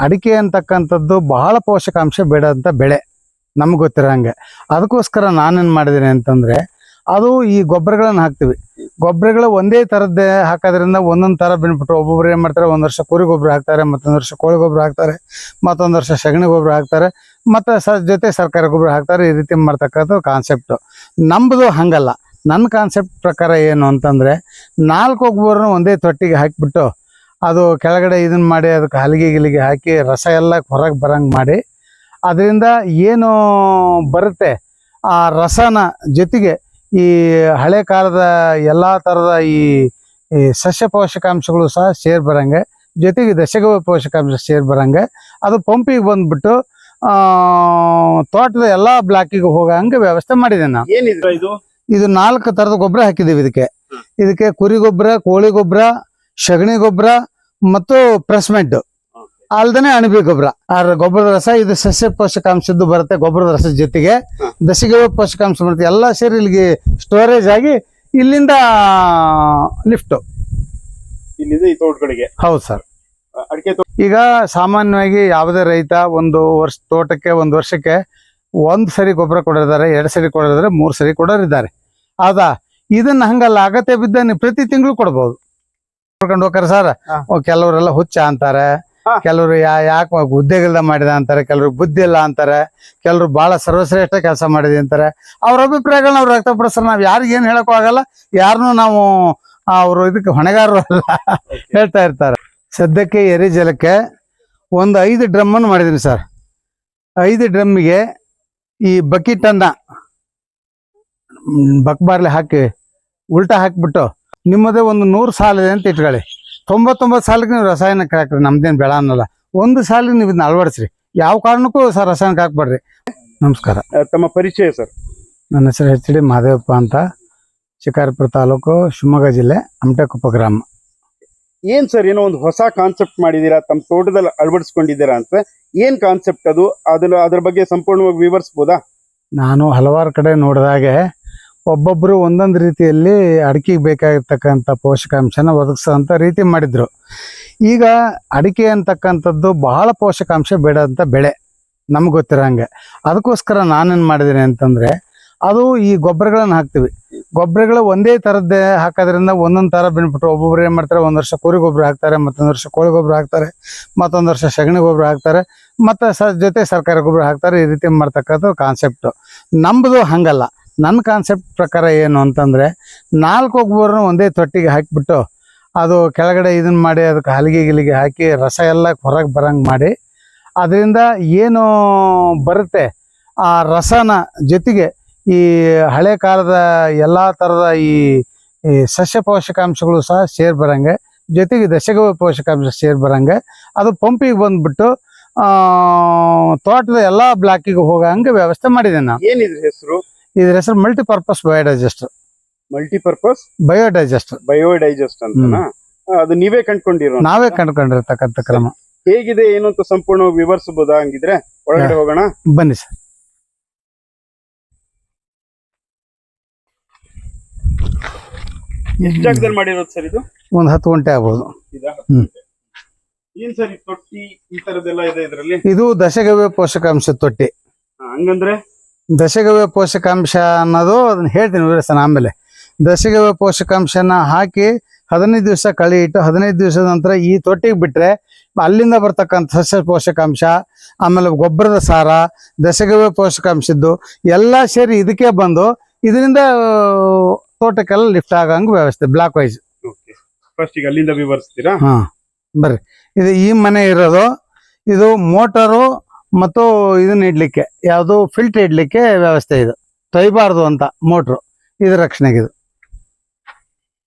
ಅಡಿಕೆ ಅಂತಕ್ಕಂಥದ್ದು ಬಹಳ ಪೋಷಕಾಂಶ ಬೇಡಂತ ಬೆಳೆ ನಮ್ಗೆ ಗೊತ್ತಿರೋ ಹಂಗೆ. ಅದಕ್ಕೋಸ್ಕರ ನಾನೇನು ಮಾಡಿದ್ದೀನಿ ಅಂತಂದರೆ, ಅದು ಈ ಗೊಬ್ಬರಗಳನ್ನು ಹಾಕ್ತೀವಿ. ಗೊಬ್ಬರಗಳು ಒಂದೇ ಥರದ್ದೇ ಹಾಕೋದ್ರಿಂದ ಒಂದೊಂದು ಥರ ಬೆನಿಫಿಟ್. ಒಬ್ಬೊಬ್ರು ಏನು ಮಾಡ್ತಾರೆ, ಒಂದು ವರ್ಷ ಕುರಿ ಗೊಬ್ಬರ ಹಾಕ್ತಾರೆ, ಮತ್ತೊಂದು ವರ್ಷ ಕೋಳಿ ಗೊಬ್ಬರ ಹಾಕ್ತಾರೆ, ಮತ್ತೊಂದು ವರ್ಷ ಸಗಣಿ ಗೊಬ್ಬರ ಹಾಕ್ತಾರೆ, ಮತ್ತು ಜೊತೆ ಸರ್ಕಾರಿ ಗೊಬ್ಬರ ಹಾಕ್ತಾರೆ. ಈ ರೀತಿ ಮಾಡ್ತಕ್ಕಂಥ ಕಾನ್ಸೆಪ್ಟು ನಮ್ಮದು ಹಂಗಲ್ಲ. ನನ್ನ ಕಾನ್ಸೆಪ್ಟ್ ಪ್ರಕಾರ ಏನು ಅಂತಂದರೆ, 4 ಗೊಬ್ಬರನ ಒಂದೇ ತೊಟ್ಟಿಗೆ ಹಾಕಿಬಿಟ್ಟು ಅದು ಕೆಳಗಡೆ ಇದನ್ನು ಮಾಡಿ ಅದಕ್ಕೆ ಹಲಿಗೆ ಹಾಕಿ ರಸ ಎಲ್ಲ ಹೊರಗೆ ಬರಂಗೆ ಮಾಡಿ, ಅದರಿಂದ ಏನು ಬರುತ್ತೆ ಆ ರಸನ ಜೊತೆಗೆ ಈ ಹಳೆ ಕಾಲದ ಎಲ್ಲ ಥರದ ಈ ಸಸ್ಯ ಪೋಷಕಾಂಶಗಳು ಸಹ ಸೇರಿ ಬರಂಗೆ, ಜೊತೆಗೆ ದಶಗವ ಪೋಷಕಾಂಶ ಸೇರಿ ಬರಂಗೆ ಅದು ಪಂಪಿಗೆ ಬಂದುಬಿಟ್ಟು ತೋಟದ ಎಲ್ಲ ಬ್ಲಾಕಿಗೆ ಹೋಗಂಗೆ ವ್ಯವಸ್ಥೆ ಮಾಡಿದೆ ನಾನು. ಏನಿದ್ರ ಇದು 4 ಥರದ ಗೊಬ್ಬರ ಹಾಕಿದ್ದೀವಿ ಇದಕ್ಕೆ ಕುರಿ ಗೊಬ್ಬರ, ಕೋಳಿ ಗೊಬ್ಬರ, ಸಗಣಿ ಗೊಬ್ಬರ ಮತ್ತು ಪ್ರೆಸ್ಮೆಂಟ್ ಅಲ್ದೇ ಅಣಬೆ ಗೊಬ್ಬರ. ಆ ಗೊಬ್ಬರದ ರಸ ಇದು ಸಸ್ಯ ಪೋಷಕಾಂಶದ್ದು ಬರುತ್ತೆ. ಗೊಬ್ಬರದ ರಸದ ಜೊತೆಗೆ ದಶಗವ ಪೋಷಕಾಂಶ ಬರುತ್ತೆ. ಎಲ್ಲ ಸೇರಿ ಇಲ್ಲಿಗೆ ಸ್ಟೋರೇಜ್ ಆಗಿ ಇಲ್ಲಿಂದ ಲಿಫ್ಟು ಇಲ್ಲಿಂದ ಈ ತೋಟಗಳಿಗೆ. ಹೌದು ಸರ್. ಅಡಿಕೆ ಈಗ ಸಾಮಾನ್ಯವಾಗಿ ಯಾವುದೇ ರೈತ ಒಂದು ತೋಟಕ್ಕೆ ಒಂದು ವರ್ಷಕ್ಕೆ 1 ಸರಿ ಗೊಬ್ಬರ ಕೊಡೋರಿದ್ದಾರೆ, 2 ಸರಿ ಕೊಡೋರಿದ್ದಾರೆ, 3 ಸರಿ ಕೊಡೋರಿದ್ದಾರೆ. ಹೌದಾ? ಇದನ್ನ ಹಂಗಲ್ಲ, ಅಗತ್ಯ ಬಿದ್ದ ನೀವು ಪ್ರತಿ ತಿಂಗಳು ಕೊಡ್ಬೋದು. ನೋಡ್ಕೊಂಡು ಹೋಗ್ತಾರೆ ಸರ್. ಕೆಲವರೆಲ್ಲ ಹುಚ್ಚ ಅಂತಾರೆ, ಕೆಲವರು ಯಾಕೆ ಉದ್ಯೋಗದ ಮಾಡಿದ ಅಂತಾರೆ, ಕೆಲವರು ಬುದ್ಧಿ ಇಲ್ಲ ಅಂತಾರೆ, ಕೆಲವರು ಬಹಳ ಸರ್ವಶ್ರೇಷ್ಠ ಕೆಲಸ ಮಾಡಿದೆ ಅಂತಾರೆ. ಅವ್ರ ಅಭಿಪ್ರಾಯಗಳನ್ನ ಅವ್ರು ವ್ಯಕ್ತಪಡಿಸ್ತಾರೆ. ನಾವು ಯಾರಿಗ ಏನು ಹೇಳಕ್ಕೂ ಆಗಲ್ಲ, ಯಾರನ್ನೂ ನಾವು ಅವರು ಇದಕ್ಕೆ ಹೊಣೆಗಾರರು ಅಲ್ಲ ಹೇಳ್ತಾ ಇರ್ತಾರೆ. ಸದ್ಯಕ್ಕೆ ಎರೆ ಜಲಕ್ಕೆ ಒಂದು 5 ಡ್ರಮ್ಮನ್ನು ಮಾಡಿದ್ದೀನಿ ಸರ್. 5 ಡ್ರಮ್ಮಿಗೆ ಈ ಬಕೆಟನ್ನ ಬಕ್ಬಾರ್ಲೆ ಹಾಕಿ ಉಲ್ಟಾ ಹಾಕಿಬಿಟ್ಟು, ನಿಮ್ಮದೇ ಒಂದು 100 ಸಾಲಿದೆ ಅಂತ ಇಟ್ಕೊಳ್ಳಿ. 99 ಸಾಲಿಗೆ ನೀವು ರಾಸಾಯನಿಕ ಹಾಕ್ರಿ, ನಮ್ದೇನು ಬೆಳ ಅನ್ನಲ್ಲ. 1 ಸಾಲಿಗೆ ನೀವು ಇದನ್ನ ಅಳವಡಿಸ್ರಿ. ಯಾವ ಕಾರಣಕ್ಕೂ ಸರ್ ರಾಸಾಯನಿಕ ಹಾಕ್ಬೇಡ್ರಿ. ನಮಸ್ಕಾರ. ತಮ್ಮ ಪರಿಚಯ ಸರ್? ನನ್ನ ಹೆಸರು HD ಮಹದೇವಪ್ಪ ಅಂತ, ಶಿಕಾರಿಪುರ ತಾಲೂಕು, ಶಿವಮೊಗ್ಗ ಜಿಲ್ಲೆ, ಅಮಟೆಕೊಪ್ಪ ಗ್ರಾಮ. ಏನ್ ಸರ್, ಏನೋ ಒಂದು ಹೊಸ ಕಾನ್ಸೆಪ್ಟ್ ಮಾಡಿದೀರಾ, ತಮ್ಮ ತೋಟದಲ್ಲಿ ಅಳವಡಿಸ್ಕೊಂಡಿದ್ದೀರಾ ಅಂತ. ಏನ್ ಕಾನ್ಸೆಪ್ಟ್ ಅದು? ಅದ್ರ ಬಗ್ಗೆ ಸಂಪೂರ್ಣವಾಗಿ ವಿವರಿಸ್ಬೋದಾ? ನಾನು ಹಲವಾರು ಕಡೆ ನೋಡಿದಾಗೆ ಒಬ್ಬೊಬ್ಬರು ಒಂದೊಂದು ರೀತಿಯಲ್ಲಿ ಅಡಿಕೆಗೆ ಬೇಕಾಗಿರ್ತಕ್ಕಂಥ ಪೋಷಕಾಂಶನ ಒದಗಿಸೋಂಥ ರೀತಿ ಮಾಡಿದ್ರು. ಈಗ ಅಡಿಕೆ ಅಂತಕ್ಕಂಥದ್ದು ಬಹಳ ಪೋಷಕಾಂಶ ಬೇಡಂತ ಬೆಳೆ ನಮ್ಗೆ ಗೊತ್ತಿರೋ ಹಂಗೆ. ಅದಕ್ಕೋಸ್ಕರ ನಾನೇನು ಮಾಡಿದ್ದೀನಿ ಅಂತಂದರೆ, ಅದು ಈ ಗೊಬ್ಬರಗಳನ್ನು ಹಾಕ್ತೀವಿ. ಗೊಬ್ಬರಗಳು ಒಂದೇ ಥರದ್ದೇ ಹಾಕೋದ್ರಿಂದ ಒಂದೊಂದು ಥರ ಬೆನಿಫಿಟ್. ಒಬ್ಬೊಬ್ರು ಏನು ಮಾಡ್ತಾರೆ, ಒಂದು ವರ್ಷ ಕುರಿ ಗೊಬ್ಬರ ಹಾಕ್ತಾರೆ, ಮತ್ತೊಂದು ವರ್ಷ ಕೋಳಿ ಗೊಬ್ಬರ ಹಾಕ್ತಾರೆ, ಮತ್ತೊಂದು ವರ್ಷ ಸಗಣಿ ಗೊಬ್ಬರ ಹಾಕ್ತಾರೆ, ಮತ್ತು ಜೊತೆ ಸರ್ಕಾರಿ ಗೊಬ್ಬರ ಹಾಕ್ತಾರೆ. ಈ ರೀತಿ ಮಾಡ್ತಕ್ಕಂಥ ಕಾನ್ಸೆಪ್ಟು ನಮ್ಮದು ಹಂಗಲ್ಲ. ನನ್ನ ಕಾನ್ಸೆಪ್ಟ್ ಪ್ರಕಾರ ಏನು ಅಂತಂದರೆ, 4 ಗೊಬ್ಬರನ ಒಂದೇ ತೊಟ್ಟಿಗೆ ಹಾಕಿಬಿಟ್ಟು ಅದು ಕೆಳಗಡೆ ಇದನ್ನು ಮಾಡಿ ಅದಕ್ಕೆ ಹಲಿಗೆ ಹಾಕಿ ರಸ ಎಲ್ಲ ಹೊರಗೆ ಬರಂಗೆ ಮಾಡಿ, ಅದರಿಂದ ಏನು ಬರುತ್ತೆ ಆ ರಸನ ಜೊತೆಗೆ ಈ ಹಳೆ ಕಾಲದ ಎಲ್ಲ ಥರದ ಈ ಸಸ್ಯ ಪೋಷಕಾಂಶಗಳು ಸಹ ಸೇರಿ ಬರಂಗೆ, ಜೊತೆಗೆ ದಶಗವ ಪೋಷಕಾಂಶ ಸೇರಿ ಬರಂಗೆ ಅದು ಪಂಪಿಗೆ ಬಂದುಬಿಟ್ಟು ತೋಟದ ಎಲ್ಲ ಬ್ಲಾಕಿಗೆ ಹೋಗಂಗೆ ವ್ಯವಸ್ಥೆ ಮಾಡಿದೆ ನಾನು. ಏನಿದ್ರ ಹೆಸರು? ಇದ್ರ ಹೆಸರು ಮಲ್ಟಿಪರ್ಪಸ್ ಬಯೋಡೈಜೆಸ್ಟರ್. ಮಲ್ಟಿಪರ್ಪಸ್ ಬಯೋಡೈಜೆಸ್ಟ್ ಅಂತ ಅದು ನೀವೇ ಕಂಡುಕೊಂಡಿರೋ? ನಾವೇ ಕಂಡುಕೊಂಡಿರ್ತಕ್ಕಂಥ ಕ್ರಮ. ಹೇಗಿದೆ ಏನು ಅಂತ ಸಂಪೂರ್ಣವಾಗಿ ವಿವರಿಸಬಹುದಾ? ಹಂಗಿದ್ರೆ ಒಳಗಡೆ ಹೋಗೋಣ, ಬನ್ನಿ ಸರ್. ಎಷ್ಟು ಜಾಗದಲ್ಲಿ ಮಾಡಿರೋದು ಸರ್ ಇದು? ಒಂದು 10 ಗಂಟೆ ಆಗ್ಬೋದು. ಏನ್ ಸರ್ ಈ ತೊಟ್ಟಿ ಈ ತರದೆಲ್ಲ ಇದೆ ಇದರಲ್ಲಿ? ಇದು ದಶಗವ್ಯ ಪೋಷಕಾಂಶ ತೊಟ್ಟಿ. ಹಂಗಂದ್ರೆ ದಶಗವ್ಯ ಪೋಷಕಾಂಶ ಅನ್ನೋದು ಅದನ್ನ ಹೇಳ್ತೀನಿ ವಿವರಿಸ್ತಾನೆ ಆಮೇಲೆ. ದಶಗವ್ಯ ಪೋಷಕಾಂಶನ ಹಾಕಿ 15 ದಿವಸ ಕಳಿ ಇಟ್ಟು 15 ದಿವಸದ ನಂತರ ಈ ತೊಟ್ಟಿಗೆ ಬಿಟ್ಟರೆ ಅಲ್ಲಿಂದ ಬರ್ತಕ್ಕಂಥ ಸಸ್ಯ ಪೋಷಕಾಂಶ, ಆಮೇಲೆ ಗೊಬ್ಬರದ ಸಾರ, ದಶಗವ್ಯ ಪೋಷಕಾಂಶದ್ದು ಎಲ್ಲ ಸೇರಿ ಇದಕ್ಕೆ ಬಂದು ಇದರಿಂದ ತೋಟಕ್ಕೆಲ್ಲ ಲಿಫ್ಟ್ ಆಗಂಗೆ ವ್ಯವಸ್ಥೆ ಬ್ಲಾಕ್ ವೈಸ್. ಫಸ್ಟ್ ಈಗ ಅಲ್ಲಿಂದ ವಿವರಿಸ್ತೀರಾ? ಹಾಂ ಬರ್ರಿ. ಇದು ಈ ಮನೆ ಇರೋದು, ಇದು ಮೋಟರು ಮತ್ತು ಇದನ್ನ ಇಡ್ಲಿಕ್ಕೆ, ಯಾವುದು ಫಿಲ್ಟರ್ ಇಡ್ಲಿಕ್ಕೆ ವ್ಯವಸ್ಥೆ. ಇದು ತೊಯ್ಬಾರ್ದು ಅಂತ ಮೋಟ್ರು, ಇದು ರಕ್ಷಣೆಗೆ.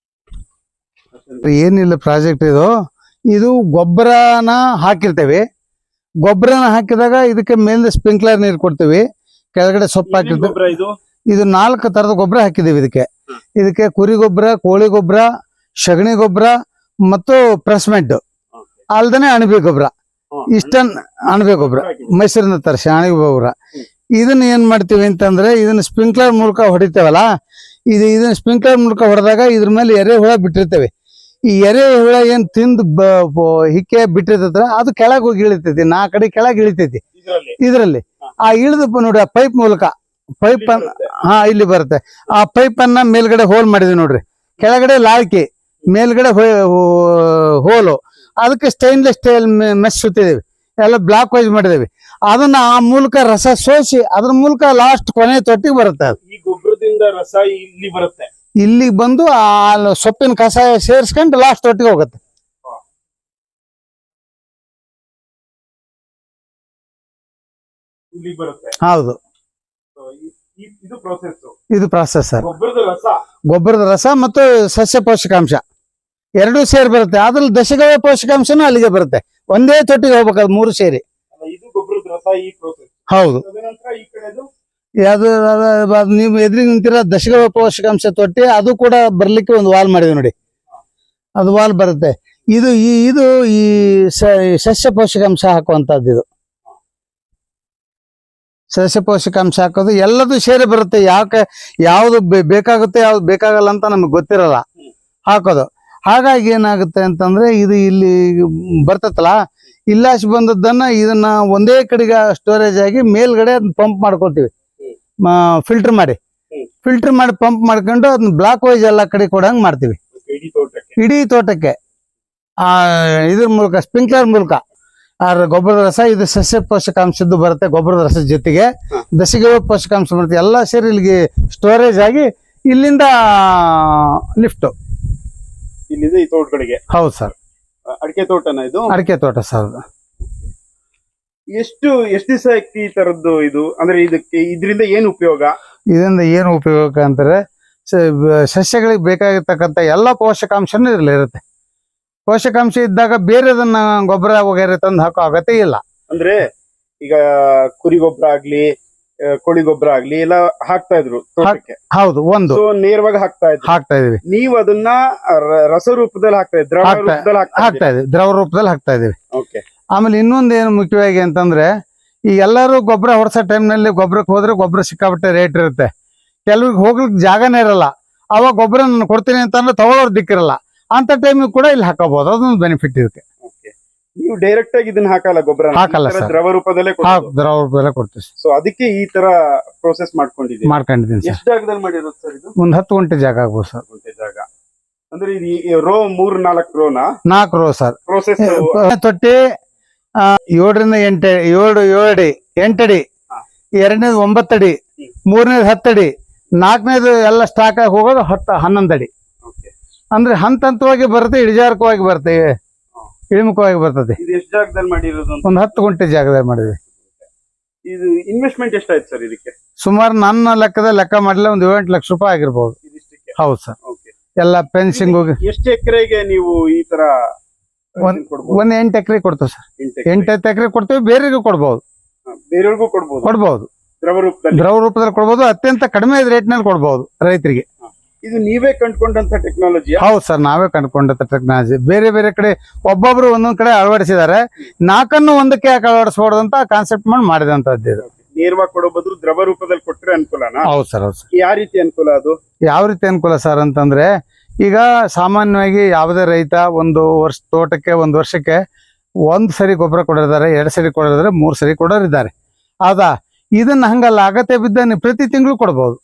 ಏನಿಲ್ಲ ಪ್ರಾಜೆಕ್ಟ್ ಇದು ಗೊಬ್ಬರನ ಹಾಕಿರ್ತೇವೆ. ಗೊಬ್ಬರನ ಹಾಕಿದಾಗ ಇದಕ್ಕೆ ಮೇಲೆ ಸ್ಪ್ರಿಂಕ್ಲರ್ ನೀರು ಕೊಡ್ತೀವಿ, ಕೆಳಗಡೆ ಸೊಪ್ಪು ಹಾಕಿರ್ತೇವೆ. ಇದು 4 ಥರದ ಗೊಬ್ಬರ ಹಾಕಿದ್ದೀವಿ ಇದಕ್ಕೆ ಕುರಿ ಗೊಬ್ಬರ, ಕೋಳಿ ಗೊಬ್ಬರ, ಸಗಣಿ ಗೊಬ್ಬರ ಮತ್ತು ಪ್ರೆಸ್ಮೆಂಟ್ ಅಲ್ದೇ ಅಣಬೆ ಗೊಬ್ಬರ. ಇಷ್ಟನ್ನು ಅಣಬೆ ಗೊಬ್ಬರ ಮೈಸೂರಿನ ತರಿಸಿ ಅಣಬೆ ಗೊಬ್ಬರ. ಇದನ್ನ ಏನ್ ಮಾಡ್ತೀವಿ ಅಂತಂದ್ರೆ, ಇದನ್ನ ಸ್ಪ್ರಿಂಕ್ಲರ್ ಮೂಲಕ ಹೊಡಿತೇವಲ್ಲ, ಇದನ್ನ ಸ್ಪ್ರಿಂಕ್ಲರ್ ಮೂಲಕ ಹೊಡೆದಾಗ ಇದ್ರ ಮೇಲೆ ಎರೆಹುಳ ಬಿಟ್ಟಿರ್ತೇವೆ. ಈ ಎರೆ ಹುಳ ಏನ್ ತಿಂದು ಹಿಕ್ಕೆ ಬಿಟ್ಟಿರ್ತದ್ರ ಅದು ಕೆಳಗೆ ಹೋಗಿ ಇಳಿತೈತಿ, ಕಡೆ ಕೆಳಗೆ ಇಳಿತೈತಿ ಇದ್ರಲ್ಲಿ. ಆ ಇಳಿದು ನೋಡಿ, ಆ ಪೈಪ್ ಮೂಲಕ ಪೈಪ್ ಇಲ್ಲಿ ಬರುತ್ತೆ. ಆ ಪೈಪ್ ಅನ್ನ ಮೇಲ್ಗಡೆ ಹೋಲ್ ಮಾಡಿದ್ವಿ ನೋಡ್ರಿ, ಕೆಳಗಡೆ ಲಾಳ್ಕಿ, ಮೇಲ್ಗಡೆ ಹೋಲು, ಅದಕ್ಕೆ ಸ್ಟೈನ್ಲೆಸ್ ಸ್ಟೈಲ್ ಮೆಸ್ ಸುತ್ತಿದೇವಿ, ಎಲ್ಲ ಬ್ಲಾಕ್ ವೈಸ್ ಮಾಡಿದೇವಿ. ಅದನ್ನ ಆ ಮೂಲಕ ರಸ ಸೋಸಿ ಅದ್ರ ಮೂಲಕ ಲಾಸ್ಟ್ ಕೊನೆ ತೊಟ್ಟಿಗೆ ಬರುತ್ತೆ. ಅದು ಈ ಗೊಬ್ಬರದಿಂದ ರಸ ಇಲ್ಲಿ ಬರುತ್ತೆ, ಇಲ್ಲಿಗೆ ಬಂದು ಆ ಸೊಪ್ಪಿನ ಕಷಾಯ ಸೇರಿಸ್ಕೊಂಡು ಲಾಸ್ಟ್ ತೊಟ್ಟಿಗೆ ಹೋಗುತ್ತೆ. ಇಲ್ಲಿ ಬರುತ್ತೆ. ಹೌದು, ಇದು ಪ್ರಾಸೆಸ್ ಸರ್. ಗೊಬ್ಬರದ ರಸ ಮತ್ತು ಸಸ್ಯ ಪೋಷಕಾಂಶ ಎರಡೂ ಸೇರಿ ಬರುತ್ತೆ. ಅದ್ರಲ್ಲಿ ದಶಗವ್ಯ ಪೋಷಕಾಂಶನೂ ಅಲ್ಲಿಗೆ ಬರುತ್ತೆ. ಒಂದೇ ತೊಟ್ಟಿಗೆ ಹೋಗ್ಬೇಕು, ಅದು 3 ಸೇರಿ. ಹೌದು, ಯಾವ್ದು ನೀವು ಎದುರಿಗೆ ನಿಂತಿರೋ ದಶಗವ್ಯ ಪೋಷಕಾಂಶ ತೊಟ್ಟಿ, ಅದು ಕೂಡ ಬರ್ಲಿಕ್ಕೆ ಒಂದು ವಾಲ್ ಮಾಡಿದೆ ನೋಡಿ, ಅದು ವಾಲ್ ಬರುತ್ತೆ. ಇದು ಈ ಸಸ್ಯ ಪೋಷಕಾಂಶ ಹಾಕುವಂತದ್ದು. ಇದು ಸಸ್ಯ ಪೋಷಕಾಂಶ ಹಾಕೋದು ಎಲ್ಲದೂ ಸೇರಿ ಬರುತ್ತೆ. ಯಾವ್ದು ಬೇಕಾಗುತ್ತೆ ಯಾವ್ದು ಬೇಕಾಗಲ್ಲ ಅಂತ ನಮಗೆ ಗೊತ್ತಿರಲ್ಲ ಹಾಕೋದು. ಹಾಗಾಗಿ ಏನಾಗುತ್ತೆ ಅಂತಂದ್ರೆ ಇದು ಇಲ್ಲಿ ಬರ್ತತಲ್ಲ, ಇಲ್ಲಾಶ್ ಬಂದದ್ದನ್ನ ಇದನ್ನ ಒಂದೇ ಕಡೆಗೆ ಸ್ಟೋರೇಜ್ ಆಗಿ ಮೇಲ್ಗಡೆ ಅದನ್ನ ಪಂಪ್ ಮಾಡ್ಕೊತೀವಿ, ಫಿಲ್ಟರ್ ಮಾಡಿ ಪಂಪ್ ಮಾಡ್ಕೊಂಡು ಅದನ್ನ ಬ್ಲಾಕ್ ವೈಸ್ ಎಲ್ಲ ಕಡೆ ಕೊಡಂಗ್ ಮಾಡ್ತೀವಿ ಇಡೀ ತೋಟಕ್ಕೆ. ಇದ್ರ ಮೂಲಕ ಸ್ಪ್ರಿಂಕ್ಲರ್ ಮೂಲಕ ಗೊಬ್ಬರದ ರಸ, ಇದು ಸಸ್ಯ ಪೋಷಕಾಂಶದ್ದು ಬರುತ್ತೆ. ಗೊಬ್ಬರದ ರಸದ ಜೊತೆಗೆ ದಶಗವ್ಯ ಪೋಷಕಾಂಶ ಬರುತ್ತೆ, ಎಲ್ಲ ಸೇರಿ ಇಲ್ಲಿಗೆ ಸ್ಟೋರೇಜ್ ಆಗಿ ಇಲ್ಲಿಂದ ಲಿಫ್ಟ್ ಇಲ್ಲಿಂದ ಈ ತೋಟಗಳಿಗೆ. ಹೌದು ಸರ್, ಅಡಿಕೆ ತೋಟನ ಇದು? ಅಡಿಕೆ ತೋಟ ಸರ್. ಎಷ್ಟು ದಿವಸ ಈ ತರದ್ದು ಇದು, ಅಂದ್ರೆ ಇದರಿಂದ ಏನು ಉಪಯೋಗ? ಇದರಿಂದ ಏನು ಉಪಯೋಗ ಅಂತಾರೆ, ಸಸ್ಯಗಳಿಗೆ ಬೇಕಾಗಿರ್ತಕ್ಕಂಥ ಎಲ್ಲ ಪೋಷಕಾಂಶನೂ ಇದ್ರಲ್ಲಿ ಇರುತ್ತೆ. ಪೋಷಕಾಂಶ ಇದ್ದಾಗ ಬೇರೆದನ್ನ ಗೊಬ್ಬರ ವಗೈರೆ ತಂದು ಹಾಕೋ ಅಗತ್ಯ ಇಲ್ಲ. ಅಂದ್ರೆ ಈಗ ಕುರಿ ಗೊಬ್ಬರ ಆಗ್ಲಿ, ಕೋಳಿ ಗೊಬ್ಬರ ಆಗ್ಲಿ ಎಲ್ಲ ಹಾಕ್ತಾ ಇದ್ರು ತೋಟಕ್ಕೆ. ಹೌದು, ಒಂದು ನೇರವಾಗಿ ಹಾಕ್ತಾ ಇದೀವಿ. ನೀವು ಅದನ್ನ ರಸ ರೂಪದಲ್ಲಿ ಹಾಕ್ತಾ ಇದ್ರಿ? ದ್ರವ ರೂಪದಲ್ಲಿ ಹಾಕ್ತಾ ಇದೀವಿ. ಓಕೆ. ಆಮೇಲೆ ಇನ್ನೊಂದು ಏನು ಮುಖ್ಯವಾಗಿ ಅಂತಂದ್ರೆ, ಈ ಎಲ್ಲರೂ ಗೊಬ್ಬರ ಹೊಡ್ಸೋ ಟೈಮ್ನಲ್ಲಿ ಗೊಬ್ಬರಕ್ಕೆ ಹೋದ್ರೆ ಗೊಬ್ಬರ ಸಿಕ್ಕಾಪಟ್ಟೆ ರೇಟ್ ಇರುತ್ತೆ. ಕೆಲವ್ರಿಗೆ ಹೋಗ್ಲಿಕ್ಕೆ ಜಾಗನೇ ಇರಲ್ಲ. ಅವಾಗ ಗೊಬ್ಬರ ನಾನು ಕೊಡ್ತೀನಿ ಅಂತಂದ್ರೆ ತಗೊಳ್ಳೋರ್ ದಿಕ್ಕಿರಲ್ಲ. ಅಂತ ಟೈಮಿಗೆ ಕೂಡ ಇಲ್ಲಿ ಹಾಕೋಬಹುದು, ಅದೊಂದು ಬೆನಿಫಿಟ್ ಇದಕ್ಕೆ. ನೀವು ಡೈರೆಕ್ಟ್ ಆಗಿ ಇದನ್ನ ಹಾಕಲ್ಲ, ಗೊಬ್ಬರ ಹಾಕಲ್ಲ ಸರ್, ದ್ರವ ರೂಪದಲ್ಲೇ ಕೊಡ್ತೀವಿ. ಸೊ ಅದಕ್ಕೆ ಈ ತರ ಪ್ರೋಸೆಸ್ ಮಾಡ್ಕೊಂಡಿದ್ದೀನಿ. ಎಷ್ಟು ಜಾಗದಲ್ಲಿ ಮಾಡಿರೋದು ಸರ್ ಇದು? ಒಂದು 10 ಗುಂಟೆ ಜಾಗ ಆಗ್ಬೋದು ಸರ್. ಜಾಗ ಅಂದ್ರೆ ಇದು ರೋ 3-4 ರೋನಾ? 4 ರೋ ಸರ್. ಪ್ರೋಸೆಸ್ ತೊಟ್ಟಿ 7ರಿಂದ 8 ಅಡಿ, 8 ಅಡಿ, 2ನೇದು 9 ಅಡಿ, 3ನೇದು 10 ಅಡಿ, 4ನೇದು ಎಲ್ಲ ಸ್ಟಾಕ್ ಆಗಿ ಹೋಗೋದು 11 ಅಡಿ. ಅಂದ್ರೆ ಹಂತವಾಗಿ ಬರುತ್ತೆ, ಇಳಿಜಾರಕವಾಗಿ ಬರುತ್ತೆ, ಇಳಿಮುಖವಾಗಿ ಬರ್ತದೆ. ಎಷ್ಟು ಜಾಗದಲ್ಲಿ ಮಾಡಿರೋದು? ಒಂದು 10 ಗುಂಟೆ ಜಾಗದಲ್ಲಿ ಮಾಡಿದ್ವಿ. ಇದು ಇನ್ವೆಸ್ಟ್ಮೆಂಟ್ ಎಷ್ಟಾಯ್ತು ಸರ್ ಇದಕ್ಕೆ? ಸುಮಾರು ನನ್ನ ಲೆಕ್ಕ ಮಾಡಲಿಲ್ಲ, ಒಂದು 7-8 ಲಕ್ಷ ರೂಪಾಯಿ ಆಗಿರ್ಬೋದು. ಹೌದು ಸರ್. ಎಲ್ಲ ಫೆನ್ಸಿಂಗ್ ಹೋಗಿ. ಎಷ್ಟು ಎಕರೆಗೆ ನೀವು ಈ ತರ? ಒಂದು 8 ಎಕರೆ ಕೊಡ್ತೇವೆ ಸರ್. 8 ಎಕರೆ ಕೊಡ್ತೇವೆ. ಬೇರೆಗೂ ಕೊಡ್ಬಹುದು, ಬೇರೆಯವ್ರಿಗೂ ಕೊಡ್ಬಹುದು. ದ್ರವ ರೂಪದಲ್ಲಿ ಕೊಡ್ಬಹುದು. ಅತ್ಯಂತ ಕಡಿಮೆ ರೇಟ್ನಲ್ಲಿ ಕೊಡ್ಬಹುದು ರೈತರಿಗೆ. ಇದು ನೀವೇ ಕಂಡುಕೊಂಡಂತ ಟೆಕ್ನಾಲಜಿ? ಹೌದು ಸರ್, ನಾವೇ ಕಂಡುಕೊಂಡಂತ ಟೆಕ್ನಾಲಜಿ. ಬೇರೆ ಕಡೆ ಒಬ್ಬೊಬ್ರು ಒಂದೊಂದ್ ಕಡೆ ಅಳವಡಿಸಿದ್ದಾರೆ. 4 ಒಂದಕ್ಕೆ ಯಾಕೆ ಅಳವಡಿಸಬಾರ್ದು ಅಂತ ಕಾನ್ಸೆಪ್ಟ್ ಮಾಡಿದಂತದ್ದು. ನೇರವಾಗಿ ಕೊಡೋ ಬದಲು ದ್ರವ ರೂಪದಲ್ಲಿ ಕೊಟ್ಟರೆ ಅನುಕೂಲನಾ? ಹೌದು ಸರ್. ಯಾವ ರೀತಿ ಅನುಕೂಲ? ಅದು ಯಾವ ರೀತಿ ಅನುಕೂಲ ಸರ್ ಅಂತಂದ್ರೆ, ಈಗ ಸಾಮಾನ್ಯವಾಗಿ ಯಾವುದೇ ರೈತ ಒಂದು ತೋಟಕ್ಕೆ ಒಂದು ವರ್ಷಕ್ಕೆ 1 ಸರಿ ಗೊಬ್ಬರ ಕೊಡೋರಿದ್ದಾರೆ, 2 ಸರಿ ಕೊಡೋರಿದ್ದಾರೆ, 3 ಸರಿ ಕೊಡೋರಿದ್ದಾರೆ. ಇದನ್ನ ಹಂಗಲ್ಲ, ಅಗತ್ಯ ಬಿದ್ದ ಪ್ರತಿ ತಿಂಗಳು ಕೊಡ್ಬಹುದು.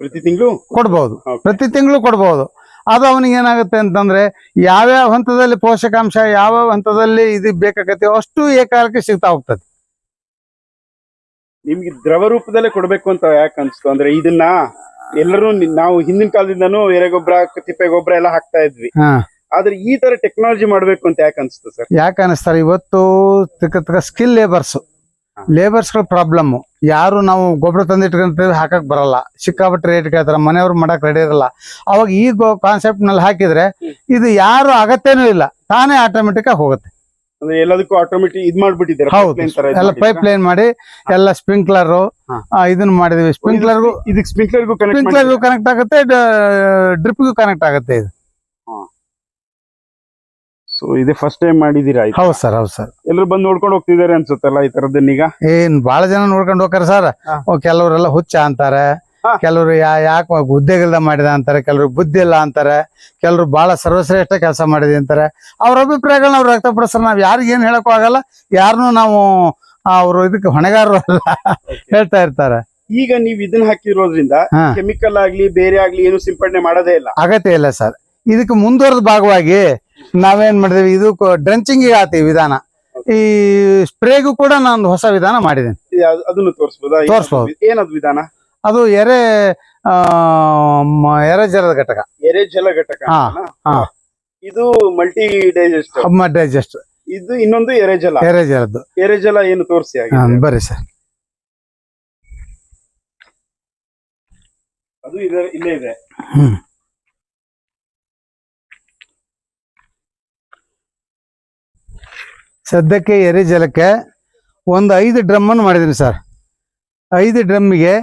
ಪ್ರತಿ ತಿಂಗಳು ಕೊಡ್ಬಹುದು. ಅದು ಅವನಿಗೆ ಏನಾಗುತ್ತೆ ಅಂತಂದ್ರೆ, ಯಾವ್ಯಾವ ಹಂತದಲ್ಲಿ ಪೋಷಕಾಂಶ ಯಾವ್ಯಾವ ಹಂತದಲ್ಲಿ ಇದು ಬೇಕಾಗತ್ತೆ ಅಷ್ಟು ಏಕಾಲಕ್ಕೆ ಸಿಗ್ತಾ ಹೋಗ್ತದೆ. ನಿಮ್ಗೆ ದ್ರವ ರೂಪದಲ್ಲೇ ಕೊಡ್ಬೇಕು ಅಂತ ಯಾಕೆ ಅನ್ಸ್ತು? ಅಂದ್ರೆ ಇದನ್ನ ಎಲ್ಲರೂ ನಾವು ಹಿಂದಿನ ಕಾಲದಿಂದನೂ ಎರೆಗೊಬ್ಬರ, ತಿಪ್ಪೆ ಗೊಬ್ಬರ ಎಲ್ಲ ಹಾಕ್ತಾ ಇದ್ವಿ. ಆದ್ರೆ ಈ ತರ ಟೆಕ್ನಾಲಜಿ ಮಾಡ್ಬೇಕು ಅಂತ ಯಾಕೆ ಅನ್ಸ್ತು ಸರ್? ಯಾಕೆ ಅನಿಸ್ತಾರೆ, ಇವತ್ತು ಸ್ಕಿಲ್ ಲೇಬರ್ಸ್ಗಳ ಪ್ರಾಬ್ಲಮ್. ಯಾರು ನಾವು ಗೊಬ್ಬರ ತಂದಿಟ್ಕೊಂತೀವಿ, ಹಾಕಕ್ ಬರಲ್ಲ, ಸಿಕ್ಕಾಪಟ್ಟೆ ರೇಟ್ ಕೇಳ್ತಾರ, ಮನೆಯವ್ರು ಮಾಡಕ್ ರೆಡಿ ಇರಲ್ಲ. ಅವಾಗ ಈ ಕಾನ್ಸೆಪ್ಟ್ ನಲ್ಲಿ ಹಾಕಿದ್ರೆ ಇದು ಯಾರು ಅಗತ್ಯನೂ ಇಲ್ಲ, ತಾನೇ ಆಟೋಮೆಟಿಕ್ ಆಗಿ ಹೋಗುತ್ತೆ. ಅಂದ್ರೆ ಎಲ್ಲದಕ್ಕೂ ಆಟೋಮೆಟಿಕ್ ಇದ್ ಮಾಡ್ಬಿಟ್ಟಿದ್ದಾರೆ. ಹೌದು, ಎಲ್ಲ ಪೈಪ್ ಲೈನ್ ಮಾಡಿ ಎಲ್ಲ ಸ್ಪ್ರಿಂಕ್ಲರ್ ಇದನ್ನ ಮಾಡಿದೀವಿ. ಸ್ಪ್ರಿಂಕ್ಲರ್ಗೂ ಕನೆಕ್ಟ್ ಆಗುತ್ತೆ, ಡ್ರಿಪ್ಗೂ ಕನೆಕ್ಟ್ ಆಗುತ್ತೆ. ಇದು ಇದೇ ಫಸ್ಟ್ ಟೈಮ್ ಮಾಡಿದೀರಾ? ಹೌದು ಸರ್. ಎಲ್ಲರೂ ಬಂದು ನೋಡ್ಕೊಂಡು ಹೋಗ್ತಿದ್ದಾರೆ ಅನ್ಸುತ್ತಲ್ಲ ಈ ತರದನ್ನೀಗ? ಬಹಳ ಜನ ನೋಡ್ಕೊಂಡು ಹೋಗ್ತಾರೆ ಸರ್. ಕೆಲವರೆಲ್ಲ ಹುಚ್ಚ ಅಂತಾರೆ, ಹಾ. ಕೆಲವರು ಯಾಕೆ ಉದ್ಯೋಗದ ಮಾಡಿದ ಅಂತಾರೆ, ಕೆಲವರು ಬುದ್ಧಿ ಇಲ್ಲ ಅಂತಾರೆ, ಕೆಲವರು ಬಹಳ ಸರ್ವಶ್ರೇಷ್ಠ ಕೆಲಸ ಮಾಡಿದೆ ಅಂತಾರೆ. ಅವ್ರ ಅಭಿಪ್ರಾಯಗಳನ್ನ ಅವ್ರು ವ್ಯಕ್ತಪಡಿಸ್ತಾರೆ. ನಾವ್ ಯಾರಿಗ ಏನ್ ಹೇಳಕ್ಕೂ ಆಗಲ್ಲ, ಯಾರನ್ನು ನಾವು ಅವರು ಇದಕ್ಕೆ ಹೊಣೆಗಾರರು ಅಲ್ಲ ಹೇಳ್ತಾ ಇರ್ತಾರೆ. ಈಗ ನೀವ್ ಇದನ್ನ ಹಾಕಿರೋದ್ರಿಂದ ಹಾ. ಕೆಮಿಕಲ್ ಆಗ್ಲಿ ಬೇರೆ ಆಗ್ಲಿ ಏನು ಸಿಂಪಡಣೆ ಮಾಡೋದೇ ಇಲ್ಲ. ಅಗತ್ಯ ಇಲ್ಲ ಸರ್. ಇದಕ್ಕೆ ಮುಂದುವರೆದ ಭಾಗವಾಗಿ ನಾವೇನ್ ಮಾಡಿದೀವಿ, ಇದು ಡ್ರಂಚಿಂಗ್ ಆತಿ ವಿಧಾನ. ಈ ಸ್ಪ್ರೇಗೂ ಕೂಡ ನಾನು ಹೊಸ ವಿಧಾನ ಮಾಡಿದ್ದೇನೆ. ಅದನ್ನು ತೋರಿಸಬಹುದಾ? ತೋರಿಸ್ಬೋದು. ಏನದು ವಿಧಾನ? ಅದು ಎರೆಜಲದ ಘಟಕ. ಎರೆಜಲ ಘಟಕ. ಹಾ, ಹಾ. ಇದು ಮಲ್ಟಿ ಡೈಜೆಸ್ಟ್. ಡೈಜೆಸ್ಟ್. ಇದು ಇನ್ನೊಂದು ಎರೆಜಲ. ಎರೆಜಲದ್ದು. ಎರೆಜಲ ಏನು ತೋರಿಸಿ ಬರ್ರಿ ಸರ್. ಅದು ಇಲ್ಲೇ ಇದೆ. ಸದ್ಯಕ್ಕೆ ಎರೆಜಲಕ್ಕೆ ಒಂದು 5 ಡ್ರಮ್ ಅನ್ನು ಮಾಡಿದ್ದೀನಿ ಸರ್. 5 ಡ್ರಮ್ಮಿಗೆ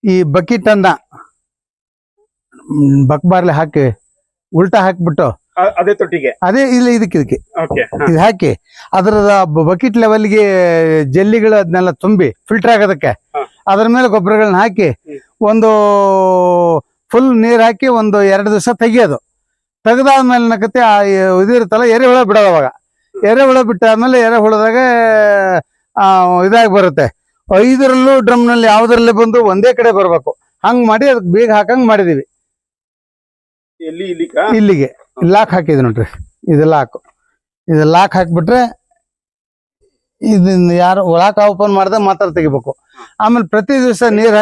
ಈ ಬಕೆಟ್ ಅನ್ನ ಬಕ್ಬಾರ್ಲೆ ಹಾಕಿ ಉಲ್ಟಾ ಹಾಕಿಬಿಟ್ಟು ಅದೇ ತೊಟ್ಟಿಗೆ ಅದೇ ಇಲ್ಲ ಇದಕ್ಕೆ ಓಕೆ ಇದು ಹಾಕಿ ಅದರದ ಬಕೆಟ್ ಲೆವೆಲ್ಗೆ ಜಲ್ಲಿಗಳು ಅದನ್ನೆಲ್ಲ ತುಂಬಿ ಫಿಲ್ಟರ್ ಆಗೋದಕ್ಕೆ ಅದ್ರ ಮೇಲೆ ಗೊಬ್ಬರಗಳನ್ನ ಹಾಕಿ ಒಂದು ಫುಲ್ ನೀರ್ ಹಾಕಿ ಒಂದು 2 ದಿವಸ ತೆಗಿಯೋದು. ತೆಗೆದಾದ್ಮೇಲೆ ಏನಕತ್ತೆ ಆ ಇದಿರುತ್ತಲ್ಲ ಎರೆಹುಳ ಬಿಡೋದು. ಅವಾಗ ಎರೆಹುಳ ಬಿಟ್ಟಾದ್ಮೇಲೆ ಎರೆಹುಳದಾಗ ಇದಾಗಿ ಬರುತ್ತೆ. 5ರಲ್ಲೂ ಡ್ರಮ್ನಲ್ಲಿ ಯಾವ್ದ್ರಲ್ಲಿ ಬಂದು ಒಂದೇ ಕಡೆ ಬರ್ಬೇಕು. ಹಂಗ್ ಮಾಡಿ ಅದಕ್ಕೆ ಬೇಗ ಹಾಕಂಗ್ ಮಾಡಿದೀವಿ. ಇಲ್ಲಿಗೆ ಲಾಕ್ ಹಾಕಿದ್ವಿ ನೋಡ್ರಿ. ಇದು ಲಾಕ್ ಹಾಕ್ಬಿಟ್ರೆ ಇದನ್ನ ಯಾರು ಲಾಕ್ ಓಪನ್ ಮಾಡ್ದೆ ಮಾತ್ರ ತೆಗಿಬೇಕು. ಆಮೇಲೆ ಪ್ರತಿ ದಿವಸ ನೀರ್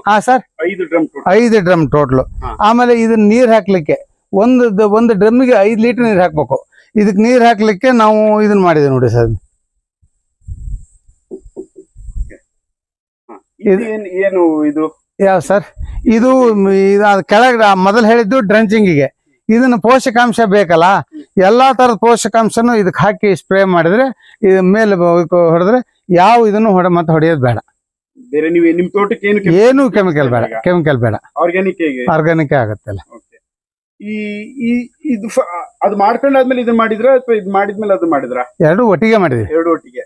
ಹಾ ಸರ್ 5 ಡ್ರಮ್ ಟೋಟ್ಲು. ಆಮೇಲೆ ಇದನ್ನ ನೀರ್ ಹಾಕ್ಲಿಕ್ಕೆ ಒಂದು ಡ್ರಮ್ಮಿಗೆ 5 ಲೀಟರ್ ನೀರ್ ಹಾಕ್ಬೇಕು. ಇದಕ್ ನೀರ್ ಹಾಕ್ಲಿಕ್ಕೆ ನಾವು ಇದನ್ನ ಮಾಡಿದೆ ನೋಡಿ ಸರ್. ಏನು ಇದು ಯಾವ ಸರ್? ಇದು ಕೆಳಗೆ ಮೊದಲು ಹೇಳಿದ್ದು ಡ್ರಂಚಿಂಗಿಗೆ. ಇದನ್ನ ಪೋಷಕಾಂಶ ಬೇಕಲ್ಲ, ಎಲ್ಲಾ ತರದ ಪೋಷಕಾಂಶನು ಇದಕ್ಕೆ ಹಾಕಿ ಸ್ಪ್ರೇ ಮಾಡಿದ್ರೆ ಇದ ಮೇಲೆ ಹೊಡೆದ್ರೆ ಯಾವ ಇದನ್ನು ಮತ್ತೆ ಹೊಡೆಯೋದು ಬೇಡ. ಬೇರೆ ನೀವು ನಿಮ್ ತೋಟಕ್ಕೆ ಏನು ಕೆಮಿಕಲ್ ಬೇಡ. ಆರ್ಗಾನಿಕ್ ಆಗುತ್ತಲ್ಲ. ಇದು ಅದು ಮಾಡ್ಕೊಂಡಾದ್ಮೇಲೆ ಇದನ್ನ ಮಾಡಿದ್ರ ಅಥವಾ ಇದು ಮಾಡಿದ್ಮೇಲೆ ಅದು ಮಾಡಿದ್ರ? ಎರಡು ಒಟ್ಟಿಗೆ ಮಾಡಿದ್ವಿ. ಎರಡು ಒಟ್ಟಿಗೆ.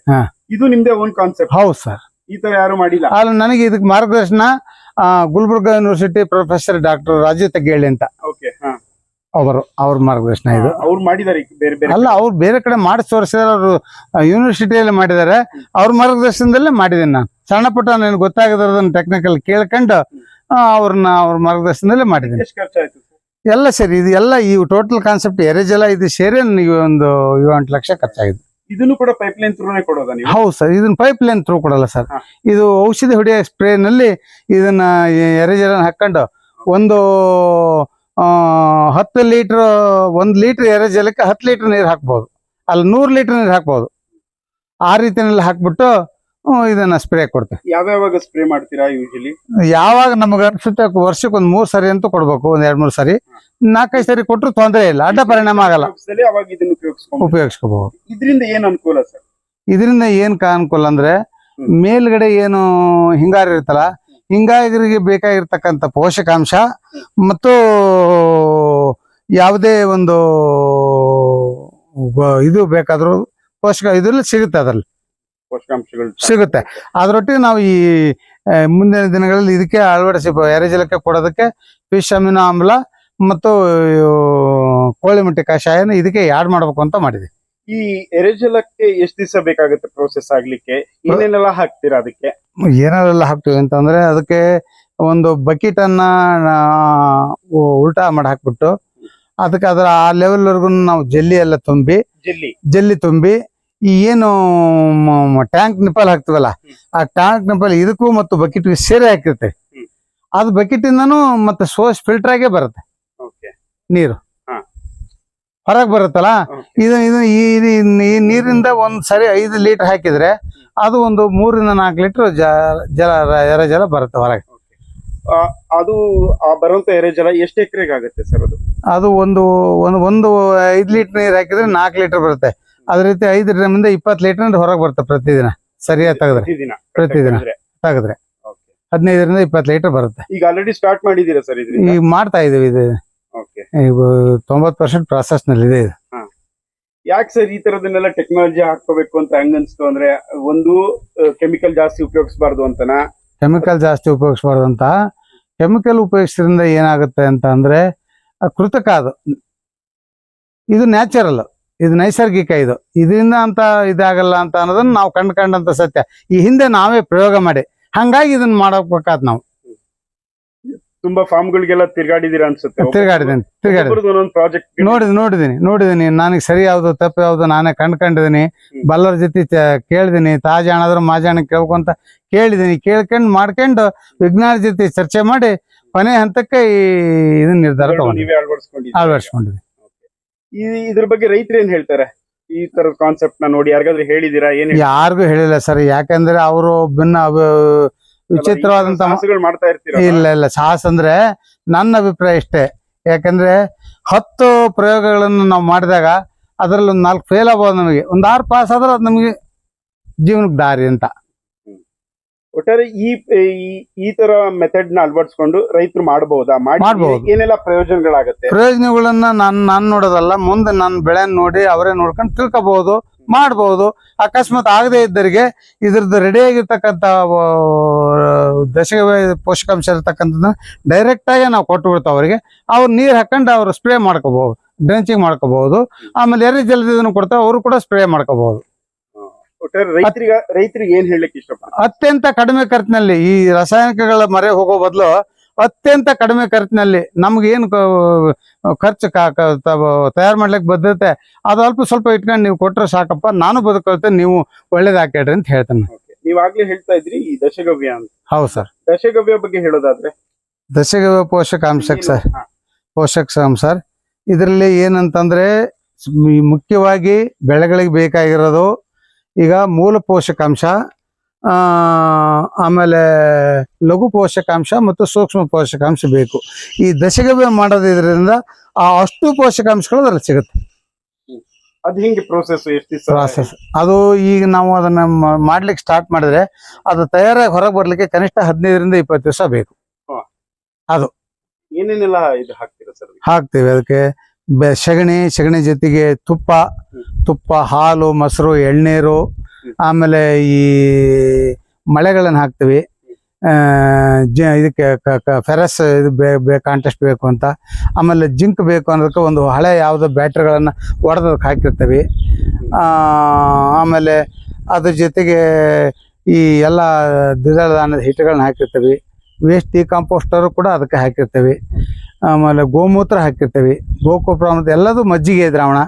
ಇದು ನಿಮ್ದೇ ಓನ್ ಕಾನ್ಸೆಪ್ಟ್? ಹೌದು ಸರ್. ಈ ತರ ಯಾರು ಮಾಡಿಲ್ಲ. ಅಲ್ಲ, ನನಗೆ ಇದಕ್ಕೆ ಮಾರ್ಗದರ್ಶನ Gulbarga university professor doctor Rajiv Taggeli ಅಂತ ಅವ್ರ ಮಾರ್ಗದರ್ಶನ ಇದು. ಅವ್ರು ಮಾಡಿದಾರೆ ಬೇರೆ ಅಲ್ಲ, ಅವ್ರು ಬೇರೆ ಕಡೆ ಮಾಡಿ ತೋರಿಸಿದಾರೆ. ಅವರು ಯೂನಿವರ್ಸಿಟಿಯಲ್ಲಿ ಮಾಡಿದ್ದಾರೆ. ಅವ್ರ ಮಾರ್ಗದರ್ಶನದಲ್ಲೇ ಮಾಡಿದ್ದೀನಿ ನಾನು. ಸಣ್ಣ ಪುಟ್ಟ ನನಗೆ ಗೊತ್ತಾಗದ್ರದನ್ನ ಟೆಕ್ನಿಕಲ್ ಕೇಳ್ಕೊಂಡು ಅವ್ರ ಮಾರ್ಗದರ್ಶನದಲ್ಲೇ ಮಾಡಿದ್ದೀನಿ. ಎಷ್ಟು ಖರ್ಚಾಯ್ತು ಎಲ್ಲ ಸೇರಿ ಇದು ಎಲ್ಲ ಈ ಟೋಟಲ್ ಕಾನ್ಸೆಪ್ಟ್ ಎರೆಜಲ ಇದು ಸೇರಿ ನನಗೆ ಒಂದು 7 ಲಕ್ಷ ಖರ್ಚಾಗಿದೆ. ಇದನ್ನು ಕೂಡ ಪೈಪ್ ಲೈನ್ ಥ್ರೂನೇ ಕೊಡೋದಾ ನೀವು? ಹೌದು ಸರ್. ಇದನ್ನ ಪೈಪ್ ಲೈನ್ ಥ್ರೂ ಕೊಡಲ್ಲ ಸರ್. ಇದು ಔಷಧಿ ಹೊಡೆಯೋ ಸ್ಪ್ರೇ ನಲ್ಲಿ ಇದನ್ನ ಎರೆಜಲ ಹಾಕೊಂಡು ಒಂದು 10 ಲೀಟರ್ 1 ಲೀಟರ್ ಎರೆಜಲಕ್ಕೆ 10 ಲೀಟರ್ ನೀರು ಹಾಕ್ಬೋದು. ಅಲ್ಲಿ 100 ಲೀಟರ್ ನೀರು ಹಾಕ್ಬೋದು. ಆ ರೀತಿಯಲ್ಲಿ ಹಾಕ್ಬಿಟ್ಟು ಇದನ್ನ ಸ್ಪ್ರೇ ಕೊಡ್ತೇವೆ. ಯಾವ್ಯಾವಾಗ ಸ್ಪ್ರೇ ಮಾಡ್ತೀರಾ ಯೂಶಲಿ? ಯಾವಾಗ ನಮಗೆ ಅನ್ಸುತ್ತೆ ವರ್ಷಕ್ಕೆ ಒಂದು 3 ಸರಿ ಅಂತೂ ಕೊಡ್ಬೇಕು. ಒಂದ್ 2-3 ಸರಿ, 4-5 ಸರಿ ಕೊಟ್ಟರು ತೊಂದರೆ ಇಲ್ಲ, ಅಡ್ಡ ಪರಿಣಾಮ ಆಗಲ್ಲ. ಉಪಯೋಗಿಸ್ಕೋಬಹುದು. ಇದರಿಂದ ಏನ್ ಅನುಕೂಲ ಸರ್? ಇದರಿಂದ ಏನ್ ಅನುಕೂಲ ಅಂದ್ರೆ, ಮೇಲ್ಗಡೆ ಏನು ಹಿಂಗಾರು ಇರ್ತಲ್ಲ, ಹಿಂಗಾರಿಗೆ ಬೇಕಾಗಿರ್ತಕ್ಕಂಥ ಪೋಷಕಾಂಶ ಮತ್ತು ಯಾವುದೇ ಒಂದು ಇದು ಬೇಕಾದ್ರೂ ಇದ್ರಲ್ಲಿ ಸಿಗುತ್ತೆ. ಅದರಲ್ಲಿ ಪೋಷಕಾಂಶಗಳು ಸಿಗುತ್ತೆ. ಅದರೊಟ್ಟಿಗೆ ನಾವು ಈ ಮುಂದಿನ ದಿನಗಳಲ್ಲಿ ಇದಕ್ಕೆ ಅಳವಡಿಸಿ ಎರೆಜಲಕ್ಕೆ ಕೊಡೋದಕ್ಕೆ ಫಿಶ್ ಅಮಿನೋ ಆಮ್ಲ ಮತ್ತು ಕೋಳಿ ಮೊಟ್ಟೆ ಕಷಾಯನ ಇದಕ್ಕೆ ಆಡ್ ಮಾಡ್ಬೇಕು ಅಂತ ಮಾಡಿದೆ. ಈ ಎರೆಜಲಕ್ಕೆ ಎಷ್ಟು ದಿವಸ ಬೇಕಾಗುತ್ತೆ ಪ್ರೋಸೆಸ್ ಆಗ್ಲಿಕ್ಕೆ? ಏನೇನೆಲ್ಲ ಹಾಕ್ತೀರಾ ಅದಕ್ಕೆ? ಏನೆಲ್ಲ ಹಾಕ್ತೀವಿ ಅಂತಂದ್ರೆ, ಅದಕ್ಕೆ ಒಂದು ಬಕೆಟ್ ಅನ್ನ ಉಲ್ಟಾ ಮಾಡಿ ಹಾಕ್ಬಿಟ್ಟು ಅದಕ್ಕೆ ಅದರ ಆ ಲೆವೆಲ್ ವರ್ಗು ನಾವು ಜಲ್ಲಿ ತುಂಬಿ ಈ ಏನು ಟ್ಯಾಂಕ್ ನಿಪ್ಪಲ್ ಹಾಕ್ತಿವಲ್ಲ, ಆ ಟ್ಯಾಂಕ್ ನಿಪ್ಪಲ್ ಇದಕ್ಕೂ ಮತ್ತು ಬಕೆಟ್ಗೆ ಸೇರಿ ಹಾಕಿರ್ತೇವೆ. ಅದು ಬಕೆಟ್ ಇಂದನೂ ಮತ್ತೆ ಸೋರ್ಸ್ ಫಿಲ್ಟರ್ ಆಗೇ ಬರುತ್ತೆ. ನೀರು ಹೊರಗೆ ಬರುತ್ತಲ್ಲ, ಈ ನೀರಿಂದ ಒಂದ್ ಸರಿ 5 ಲೀಟರ್ ಹಾಕಿದ್ರೆ ಅದು ಒಂದು 3-4 ಲೀಟರ್ ಎರೆಜಲ ಬರುತ್ತೆ ಹೊರಗೆ. ಅದು ಬರುವಂತ ಎರೆಜಲ ಎಷ್ಟು ಎಕರೆಗೆ ಆಗುತ್ತೆ ಸರ್? ಅದು ಒಂದು 5 ಲೀಟರ್ ನೀರು ಹಾಕಿದ್ರೆ 4 ಲೀಟರ್ ಬರುತ್ತೆ. ಅದೇ ರೀತಿ 5 ಡ್ರಮ್ಮಿಂದ 20 ಲೀಟರ್ ಹೊರಗೆ ಬರುತ್ತೆ ಪ್ರತಿದಿನ. ಸರಿಯಾಗಿ ಪ್ರತಿದಿನ ತೆಗೆದ್ರೆ 15ರಿಂದ 20 ಲೀಟರ್ ಬರುತ್ತೆ. ಈಗ ಆಲ್ರೆಡಿ ಸ್ಟಾರ್ಟ್ ಮಾಡಿದೀರಾ ಸರ್? ಈಗ ಮಾಡ್ತಾ ಇದೀವಿ. ಇದು ಈಗ 90% ಪ್ರಾಸೆಸ್ ನಲ್ಲಿ ಇದೆ ಇದು. ಯಾಕೆ ಸರ್ ಈ ತರದನ್ನೆಲ್ಲ ಟೆಕ್ನಾಲಜಿ ಹಾಕೋಬೇಕು ಅಂತ ಹೆಂಗ್ ಅನ್ಸ್ತು? ಅಂದ್ರೆ ಒಂದು ಕೆಮಿಕಲ್ ಜಾಸ್ತಿ ಉಪಯೋಗಿಸಬಾರ್ದು ಅಂತನಾ? ಕೆಮಿಕಲ್ ಜಾಸ್ತಿ ಉಪಯೋಗಿಸಬಾರ್ದು ಅಂತ ಕೆಮಿಕಲ್ ಉಪಯೋಗಿಸೋದ್ರಿಂದ ಏನಾಗುತ್ತೆ ಅಂತ ಅಂದ್ರೆ ಕೃತಕ ಅದು, ಇದು ನ್ಯಾಚುರಲ್, ಇದು ನೈಸರ್ಗಿಕ, ಇದರಿಂದ ಅಂತ ಇದಾಗಲ್ಲ ಅಂತ ಅನ್ನೋದನ್ನ ನಾವು ಕಂಡಂತ ಸತ್ಯ. ಈ ಹಿಂದೆ ನಾವೇ ಪ್ರಯೋಗ ಮಾಡಿ ಹಂಗಾಗಿ ಇದನ್ನ ಮಾಡಬೇಕಾದ್ ನಾವು. ತುಂಬಾ ಫಾರ್ಮ್ಗಳಿಗೆಲ್ಲ ತಿರ್ಗಾಡಿದೀರಾ ಅನ್ಸುತ್ತೆ. ತಿರ್ಗಾಡಿದ್ದೀನಿ ಒಂದೊಂದು ಪ್ರಾಜೆಕ್ಟ್ ನೋಡಿದೀನಿ ನನಗೆ ಸರಿ ಯಾವ್ದು ತಪ್ಪು ಯಾವ್ದು ನಾನೇ ಕಂಡ್ಕೊಂಡಿದೀನಿ. ಬಲ್ಲರ ಜೊತೆ ಕೇಳಿದೀನಿ, ತಾಜಾಣ ಆದ್ರೂ ಮಾಜಾಣ ಕೇಳ್ಕೊಂತ ಕೇಳಿದೀನಿ. ಕೇಳ್ಕೊಂಡು ಮಾಡ್ಕೊಂಡು ವಿಜ್ಞಾನ ಜೊತೆ ಚರ್ಚೆ ಮಾಡಿ ಕೊನೆ ಹಂತಕ್ಕೆ ಇದನ್ನ ನಿರ್ಧಾರ ನೀವೇ ಅಳವಡಿಸ್ಕೊಂಡಿದ್ದೀನಿ. ಇದ್ರ ಬಗ್ಗೆ ರೈತರು ಏನ್ ಹೇಳ್ತಾರೆ? ಈ ತರದ ಕಾನ್ಸೆಪ್ಟ್ ನ ನೋಡಿ ಯಾರಿಗಾದ್ರೂ ಹೇಳಿದೀರಾ? ಯಾರಿಗೂ ಹೇಳಿಲ್ಲ ಸರ್, ಯಾಕಂದ್ರೆ ಅವರು ಭಿನ್ನ ವಿಚಿತ್ರವಾದಂತ ಮಾಡ್ತಾ ಇರ್ತೀರಾ? ಇಲ್ಲ ಸಾಹಸ ಅಂದ್ರೆ ನನ್ನ ಅಭಿಪ್ರಾಯ ಇಷ್ಟೇ. ಯಾಕಂದ್ರೆ 10 ಪ್ರಯೋಗಗಳನ್ನು ನಾವು ಮಾಡಿದಾಗ ಅದ್ರಲ್ಲಿ ಒಂದು 4 ಫೇಲ್ ಆಗ್ಬೋದು, ನಮಗೆ ಒಂದು 6 ಪಾಸ್ ಆದ್ರೆ ಅದು ನಮಗೆ ಜೀವನಕ್ಕೆ ದಾರಿ ಅಂತ. ಒಟ್ಟಾರೆ ಈ ತರ ಮೆಥಡ್ ನ ಅಳವಡಿಸ್ಕೊಂಡು ರೈತರು ಮಾಡಬಹುದಾ? ಮಾಡ್ಬೋದು. ಏನೆಲ್ಲ ಪ್ರಯೋಜನಗಳಾಗತ್ತೆ? ಪ್ರಯೋಜನಗಳನ್ನ ನಾನ್ ನೋಡೋದಲ್ಲ, ಮುಂದೆ ನನ್ನ ಬೆಳೆ ನೋಡಿ ಅವರೇ ನೋಡ್ಕೊಂಡು ತಿಳ್ಕೊಬಹುದು, ಮಾಡಬಹುದು. ಅಕಸ್ಮಾತ್ ಆಗದೆ ಇದ್ದರಿಗೆ ಇದ್ರದ್ದು ರೆಡಿ ಆಗಿರ್ತಕ್ಕಂಥ ದಶಕ ಪೋಷಕಾಂಶ ಇರ್ತಕ್ಕಂಥದ್ದನ್ನ ಡೈರೆಕ್ಟ್ ಆಗಿ ನಾವು ಕೊಟ್ಟು ಬಿಡ್ತಾವ ಅವರಿಗೆ. ಅವ್ರು ನೀರ್ ಹಾಕೊಂಡು ಅವ್ರು ಸ್ಪ್ರೇ ಮಾಡ್ಕೋಬಹುದು, ಡ್ರೆಂಚಿಂಗ್ ಮಾಡ್ಕೋಬಹುದು. ಆಮೇಲೆ ಎರೆ ಜಲದಿದ್ದನ್ನು ಕೊಡ್ತಾವ, ಅವರು ಕೂಡ ಸ್ಪ್ರೇ ಮಾಡ್ಕೋಬಹುದು. ರೈತರಿಗೆ ಏನ್ ಹೇಳಲಿಕ್ಕೆ ಇಷ್ಟಪಡ್ತಾರೆ? ಅತ್ಯಂತ ಕಡಿಮೆ ಖರ್ಚಿನಲ್ಲಿ ಈ ರಾಸಾಯನಿಕಗಳ ಮೊರೆ ಹೋಗೋ ಬದಲು ಅತ್ಯಂತ ಕಡಿಮೆ ಖರ್ಚಿನಲ್ಲಿ ನಮ್ಗೆ ಏನು ಖರ್ಚು ತಯಾರು ಮಾಡ್ಲಿಕ್ಕೆ ಬದ್ಧತೆ ಅದು ಅಲ್ಪ ಸ್ವಲ್ಪ ಇಟ್ಕೊಂಡು ನೀವು ಕೊಟ್ರೆ ಸಾಕಪ್ಪ, ನಾನು ಬದುಕೊಳ್ತೇನೆ, ನೀವು ಒಳ್ಳೇದ್ ಹಾಕ್ಯಾಡ್ರಿ ಅಂತ ಹೇಳ್ತೇನೆ. ನೀವಾಗ್ಲೇ ಹೇಳ್ತಾ ಇದ್ರಿ ಈ ದಶಗವ್ಯ ಅಂತ. ಹೌದು ಸರ್. ದಶಗವ್ಯ ಬಗ್ಗೆ ಹೇಳೋದಾದ್ರೆ? ದಶಗವ್ಯ ಪೋಷಕಾಂಶ ಸರ್, ಪೋಷಕಾಂಶ ಸರ್. ಇದರಲ್ಲಿ ಏನಂತಂದ್ರೆ ಮುಖ್ಯವಾಗಿ ಬೆಳೆಗಳಿಗೆ ಬೇಕಾಗಿರೋದು ಈಗ ಮೂಲ ಪೋಷಕಾಂಶ, ಆಮೇಲೆ ಲಘು ಪೋಷಕಾಂಶ ಮತ್ತು ಸೂಕ್ಷ್ಮ ಪೋಷಕಾಂಶ ಬೇಕು. ಈ ದಶಗವ್ಯ ಮಾಡೋದ್ರಿಂದ ಅಷ್ಟು ಪೋಷಕಾಂಶಗಳು ಅದ್ರಲ್ಲಿ ಸಿಗುತ್ತೆ. ಅದು ಹೆಂಗೆ ಪ್ರೋಸೆಸ್? ಪ್ರಾಸೆಸ್ ಅದು ಈಗ ನಾವು ಅದನ್ನ ಮಾಡ್ಲಿಕ್ಕೆ ಸ್ಟಾರ್ಟ್ ಮಾಡಿದ್ರೆ ಅದು ತಯಾರಾಗಿ ಹೊರಗೆ ಬರ್ಲಿಕ್ಕೆ ಕನಿಷ್ಠ 15ರಿಂದ 20 ದಿವಸ ಬೇಕು. ಅದು ಏನೇನೆಲ್ಲ ಇದು ಹಾಕ್ತೀರಾ ಸರ್? ಹಾಕ್ತೀವಿ ಅದಕ್ಕೆ ಸಗಣಿ ಜೊತೆಗೆ ತುಪ್ಪ, ಹಾಲು, ಮೊಸರು, ಎಳ್ನೀರು, ಆಮೇಲೆ ಈ ಮಳೆಗಳನ್ನು ಹಾಕ್ತಿವಿ. ಇದಕ್ಕೆ ಫೆರಸ್ ಇದು ಕಾಂಟೆಸ್ಟ್ ಬೇಕು ಅಂತ, ಆಮೇಲೆ ಜಿಂಕ್ ಬೇಕು ಅನ್ನೋದಕ್ಕೆ ಒಂದು ಹಳೆ ಯಾವುದೋ ಬ್ಯಾಟ್ರಿಗಳನ್ನು ಒಡೆದಕ್ಕೆ ಹಾಕಿರ್ತೀವಿ. ಆಮೇಲೆ ಅದ್ರ ಜೊತೆಗೆ ಈ ಎಲ್ಲ ದ್ವಿದಳ ಧಾನ್ಯದ ಹಿಟ್ಟುಗಳನ್ನ ಹಾಕಿರ್ತೀವಿ. ವೇಸ್ಟ್ ಡಿಕಾಂಪೋಸ್ಟರು ಕೂಡ ಅದಕ್ಕೆ ಹಾಕಿರ್ತೀವಿ. ಆಮೇಲೆ ಗೋಮೂತ್ರ ಹಾಕಿರ್ತೀವಿ, ಗೋಕೃಪ ಮತ್ತು ಎಲ್ಲದು ಮಜ್ಜಿಗೆ ದ್ರಾವಣ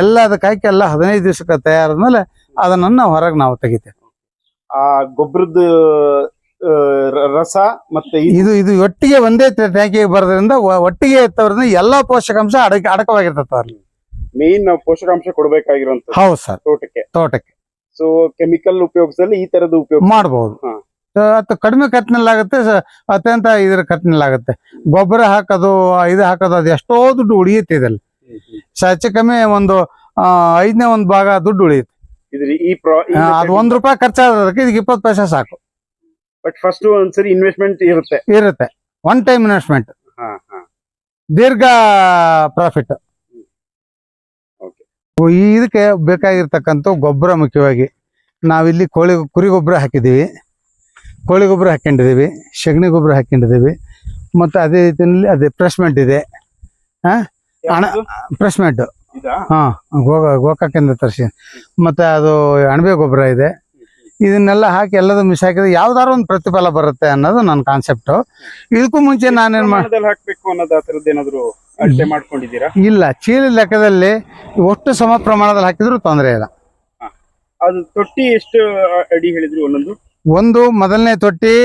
ಎಲ್ಲ ಅದಕ್ಕೆ ಹಾಕಿ ಎಲ್ಲ 15 ದಿವಸಕ್ಕೆ ತಯಾರಾದ್ಮೇಲೆ ಅದನ್ನ ಹೊರಗೆ ನಾವು ತೆಗಿತೇವೆ. ಆ ಗೊಬ್ಬರದ ರಸ ಮತ್ತೆ ಇದು ಒಟ್ಟಿಗೆ ಒಂದೇ ಟ್ಯಾಂಕಿಗೆ ಬರೋದ್ರಿಂದ ಒಟ್ಟಿಗೆ ಎತ್ತವ್ರಿಂದ ಎಲ್ಲಾ ಪೋಷಕಾಂಶ ಅಡಕವಾಗಿರ್ತದೆ ಅಲ್ಲಿ. ಮೇನ್ ನಾವು ಪೋಷಕಾಂಶ ಕೊಡ್ಬೇಕಾಗಿರುವಂತ. ಹೌದು ಸರ್, ತೋಟಕ್ಕೆ. ಸೊ ಕೆಮಿಕಲ್ ಉಪಯೋಗಿಸಲು ಈ ತರದ ಉಪಯೋಗ ಮಾಡಬಹುದು. ಅದು ಕಡಿಮೆ ಖರ್ಚಿನಲ್ಲಾಗುತ್ತೆ, ಅತ್ಯಂತ ಇದ್ರ ಖರ್ಚಿನಲ್ಲಾಗುತ್ತೆ. ಗೊಬ್ಬರ ಹಾಕೋದು ಇದು ಹಾಕೋದು ಅದು ಎಷ್ಟೋ ದುಡ್ಡು ಉಳಿಯುತ್ತೆ ಇದ್ರಲ್ಲಿ. ಹೆಚ್ಚು ಕಮ್ಮಿ ಒಂದು 5ನೇ 1 ಭಾಗ ದುಡ್ಡು ಉಳಿಯುತ್ತೆ. ಅದು ₹1 ಖರ್ಚಾಗೋದಕ್ಕೆ ಇದಕ್ಕೆ 20 ಪೈಸೆ ಸಾಕು. ಬಟ್ ಫಸ್ಟ್ ಒಂದ್ಸರಿ ಇನ್ವೆಸ್ಟ್ಮೆಂಟ್ ಇರುತ್ತೆ, ಒನ್ ಟೈಮ್ ಇನ್ವೆಸ್ಟ್ಮೆಂಟ್, ದೀರ್ಘ ಪ್ರಾಫಿಟ್. ಇದಕ್ಕೆ ಬೇಕಾಗಿರ್ತಕ್ಕಂಥ ಗೊಬ್ಬರ ಮುಖ್ಯವಾಗಿ ನಾವಿಲ್ಲಿ ಕುರಿ ಗೊಬ್ಬರ ಹಾಕಿದ್ದೀವಿ, ಕೋಳಿ ಗೊಬ್ಬರ ಹಾಕೊಂಡಿದ್ದೀವಿ, ಸಗಣಿ ಗೊಬ್ಬರ ಹಾಕೊಂಡಿದ್ದೀವಿ. ಮತ್ತು ಅದೇ ರೀತಿಯಲ್ಲಿ ಅದೇ ಫ್ರೆಶ್ಮೆಂಟ್ ಇದೆ, ಫ್ರೆಶ್ಮೆಂಟ್ ಗೋಕಾಕಿಂದ ತರಿಸಿ. ಮತ್ತು ಅದು ಅಣಬೆ ಗೊಬ್ಬರ ಇದೆ. ಇದನ್ನೆಲ್ಲ ಹಾಕಿ ಎಲ್ಲದೂ ಮಿಸ್ ಹಾಕಿದ್ರೆ ಯಾವ್ದಾರು ಒಂದು ಪ್ರತಿಫಲ ಬರುತ್ತೆ ಅನ್ನೋದು ನನ್ನ ಕಾನ್ಸೆಪ್ಟು. ಇದಕ್ಕೂ ಮುಂಚೆ ನಾನೇನ್ ಮಾಡ್ಕೊಂಡಿದ್ದೀರಾ? ಇಲ್ಲ, ಚೀಲ ಲೆಕ್ಕದಲ್ಲಿ ಒಟ್ಟು ಸಮ ಪ್ರಮಾಣದಲ್ಲಿ ಹಾಕಿದ್ರು ತೊಂದರೆ ಇಲ್ಲ. ಅದು ತೊಟ್ಟಿ ಎಷ್ಟು ಅಡಿ ಹೇಳಿದ್ರು? ಒಂದು ಮೊದಲನೇ ತೊಟ್ಟಿ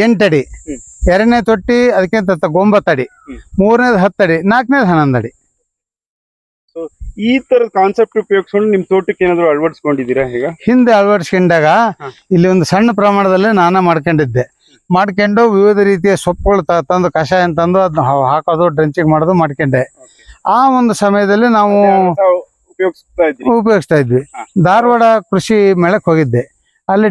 8 ಅಡಿ, 2ನೇ ತೊಟ್ಟಿ ಅದಕ್ಕಿಂತ 9 ಅಡಿ, 3ನೇದು 10 ಅಡಿ, 4ನೇದು 11 ಅಡಿ. ಈ ತರದ ಕಾನ್ಸೆಪ್ಟ್ ಉಪಯೋಗಿಸ್ಕೊಂಡು ನಿಮ್ ತೋಟಕ್ಕೆ ಏನಾದ್ರು ಅಳವಡಿಸ್ಕೊಂಡಿದ್ದೀರಾ? ಈಗ ಹಿಂದೆ ಅಳವಡಿಸ್ಕೊಂಡಾಗ ಇಲ್ಲಿ ಒಂದು ಸಣ್ಣ ಪ್ರಮಾಣದಲ್ಲಿ ನಾನೇ ಮಾಡ್ಕೊಂಡು ವಿವಿಧ ರೀತಿಯ ಸೊಪ್ಪುಗಳು ತಂದು ಕಷಾಯ ತಂದು ಅದನ್ನ ಹಾಕೋದು, ಡ್ರೆಂಚಿಂಗ್ ಮಾಡೋದು ಮಾಡ್ಕೊಂಡೆ. ಆ ಒಂದು ಸಮಯದಲ್ಲಿ ನಾವು ಉಪಯೋಗಿಸ್ತಾ ಇದ್ವಿ. ಧಾರವಾಡ ಕೃಷಿ ಮೇಳಕ್ಕೆ ಹೋಗಿದ್ದೆ. ಅಲ್ಲಿ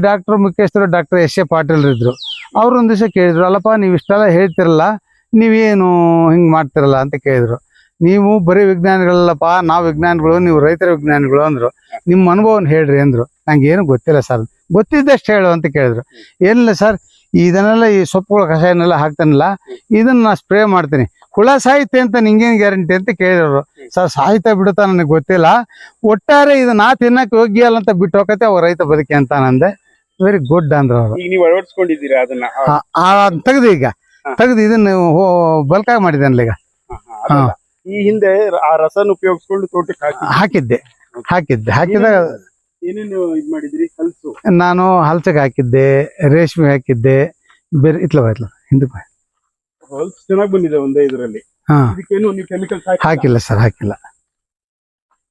ಮುಖ್ಯಸ್ಥರು ಡಾಕ್ಟರ್ ಎಸ್ ಎ ಪಾಟೀಲ್ ಇದ್ರು. ಅವ್ರು ಒಂದ್ ದಿವಸ ಕೇಳಿದ್ರು, ಅಲ್ಲಪ್ಪ ನೀವು ಇಷ್ಟೆಲ್ಲ ಹೇಳ್ತಿರಲ್ಲ, ನೀವೇನು ಹಿಂಗ್ ಮಾಡ್ತಿರಲ್ಲ ಅಂತ ಕೇಳಿದ್ರು. ನೀವು ಬರೀ ವಿಜ್ಞಾನಿಗಳಲ್ಲಪ್ಪ, ನಾವು ವಿಜ್ಞಾನಿಗಳು, ನೀವು ರೈತರ ವಿಜ್ಞಾನಿಗಳು ಅಂದ್ರು. ನಿಮ್ಮ ಅನುಭವನ ಹೇಳ್ರಿ ಅಂದ್ರು. ನಂಗೆ ಏನು ಗೊತ್ತಿಲ್ಲ ಸರ್, ಗೊತ್ತಿದ್ದಷ್ಟು ಹೇಳು ಅಂತ ಕೇಳಿದ್ರು. ಏನಿಲ್ಲ ಸರ್, ಇದನ್ನೆಲ್ಲ ಈ ಸೊಪ್ಪುಗಳ ಕಷಾಯನೆಲ್ಲ ಹಾಕ್ತಾನಲ್ಲ ಇದನ್ನ ನಾ ಸ್ಪ್ರೇ ಮಾಡ್ತೀನಿ. ಹುಳ ಸಾಯುತ್ತೆ ಅಂತ ನಿಂಗೇನು ಗ್ಯಾರಂಟಿ ಅಂತ ಕೇಳಿದ್ರು. ಸರ್ ಸಾಯ್ತಾ ಬಿಡುತ್ತಾ ನನಗೆ ಗೊತ್ತಿಲ್ಲ, ಒಟ್ಟಾರೆ ಇದು ನಾ ತಿನ್ನಕ್ಕೆ ಯೋಗ್ಯ ಅಲ್ಲ ಅಂತ ಬಿಟ್ಟು ಹೋಗತ್ತೆ ಅವ್ರ ರೈತ ಬದುಕಿ ಅಂತ ನಂದೆ. ವೆರಿ ಗುಡ್ ಅಂದ್ರು ಅವರು. ಈಗ ನೀವು ಅಳವಡಿಸ್ಕೊಂಡಿದ್ದೀರಾ ಅದನ್ನ? ತೆಗ್ದು ಈಗ ತೆಗ್ದು ಇದನ್ನ ಬಲ್ಕಾಗಿ ಮಾಡಿದ್ದೇನಲ್ಲ ಈಗ. ಅದಲ್ಲ. ಈ ಹಿಂದೆ ಆ ರಸನ ಉಪಯೋಗಿಸ್ಕೊಂಡು ತೋಟಕ್ಕೆ ಹಾಕಿದ್ದೆ. ಹಾಕಿದಾಗ ಏನೇನು ಇದ್ ಮಾಡಿದ್ರಿ? ಹಲ್ಸು ನಾನು ಹಲ್ಸಕ್ಕೆ ಹಾಕಿದ್ದೆ, ರೇಷ್ಮೆ ಹಾಕಿದ್ದೆ, ಬೇರೆ ಇತ್ಲ ಹಿಂದೆ ಹಲ್ಸ್ ಚೆನ್ನಾಗಿ ಬಂದಿದೆ ಒಂದೇ ಇದರಲ್ಲಿ. ಇದಕ್ಕೇನು ನೀವು ಕೆಮಿಕಲ್ ಹಾಕಿಲ್ಲ ಸರ್, ಹಾಕಿಲ್ಲ.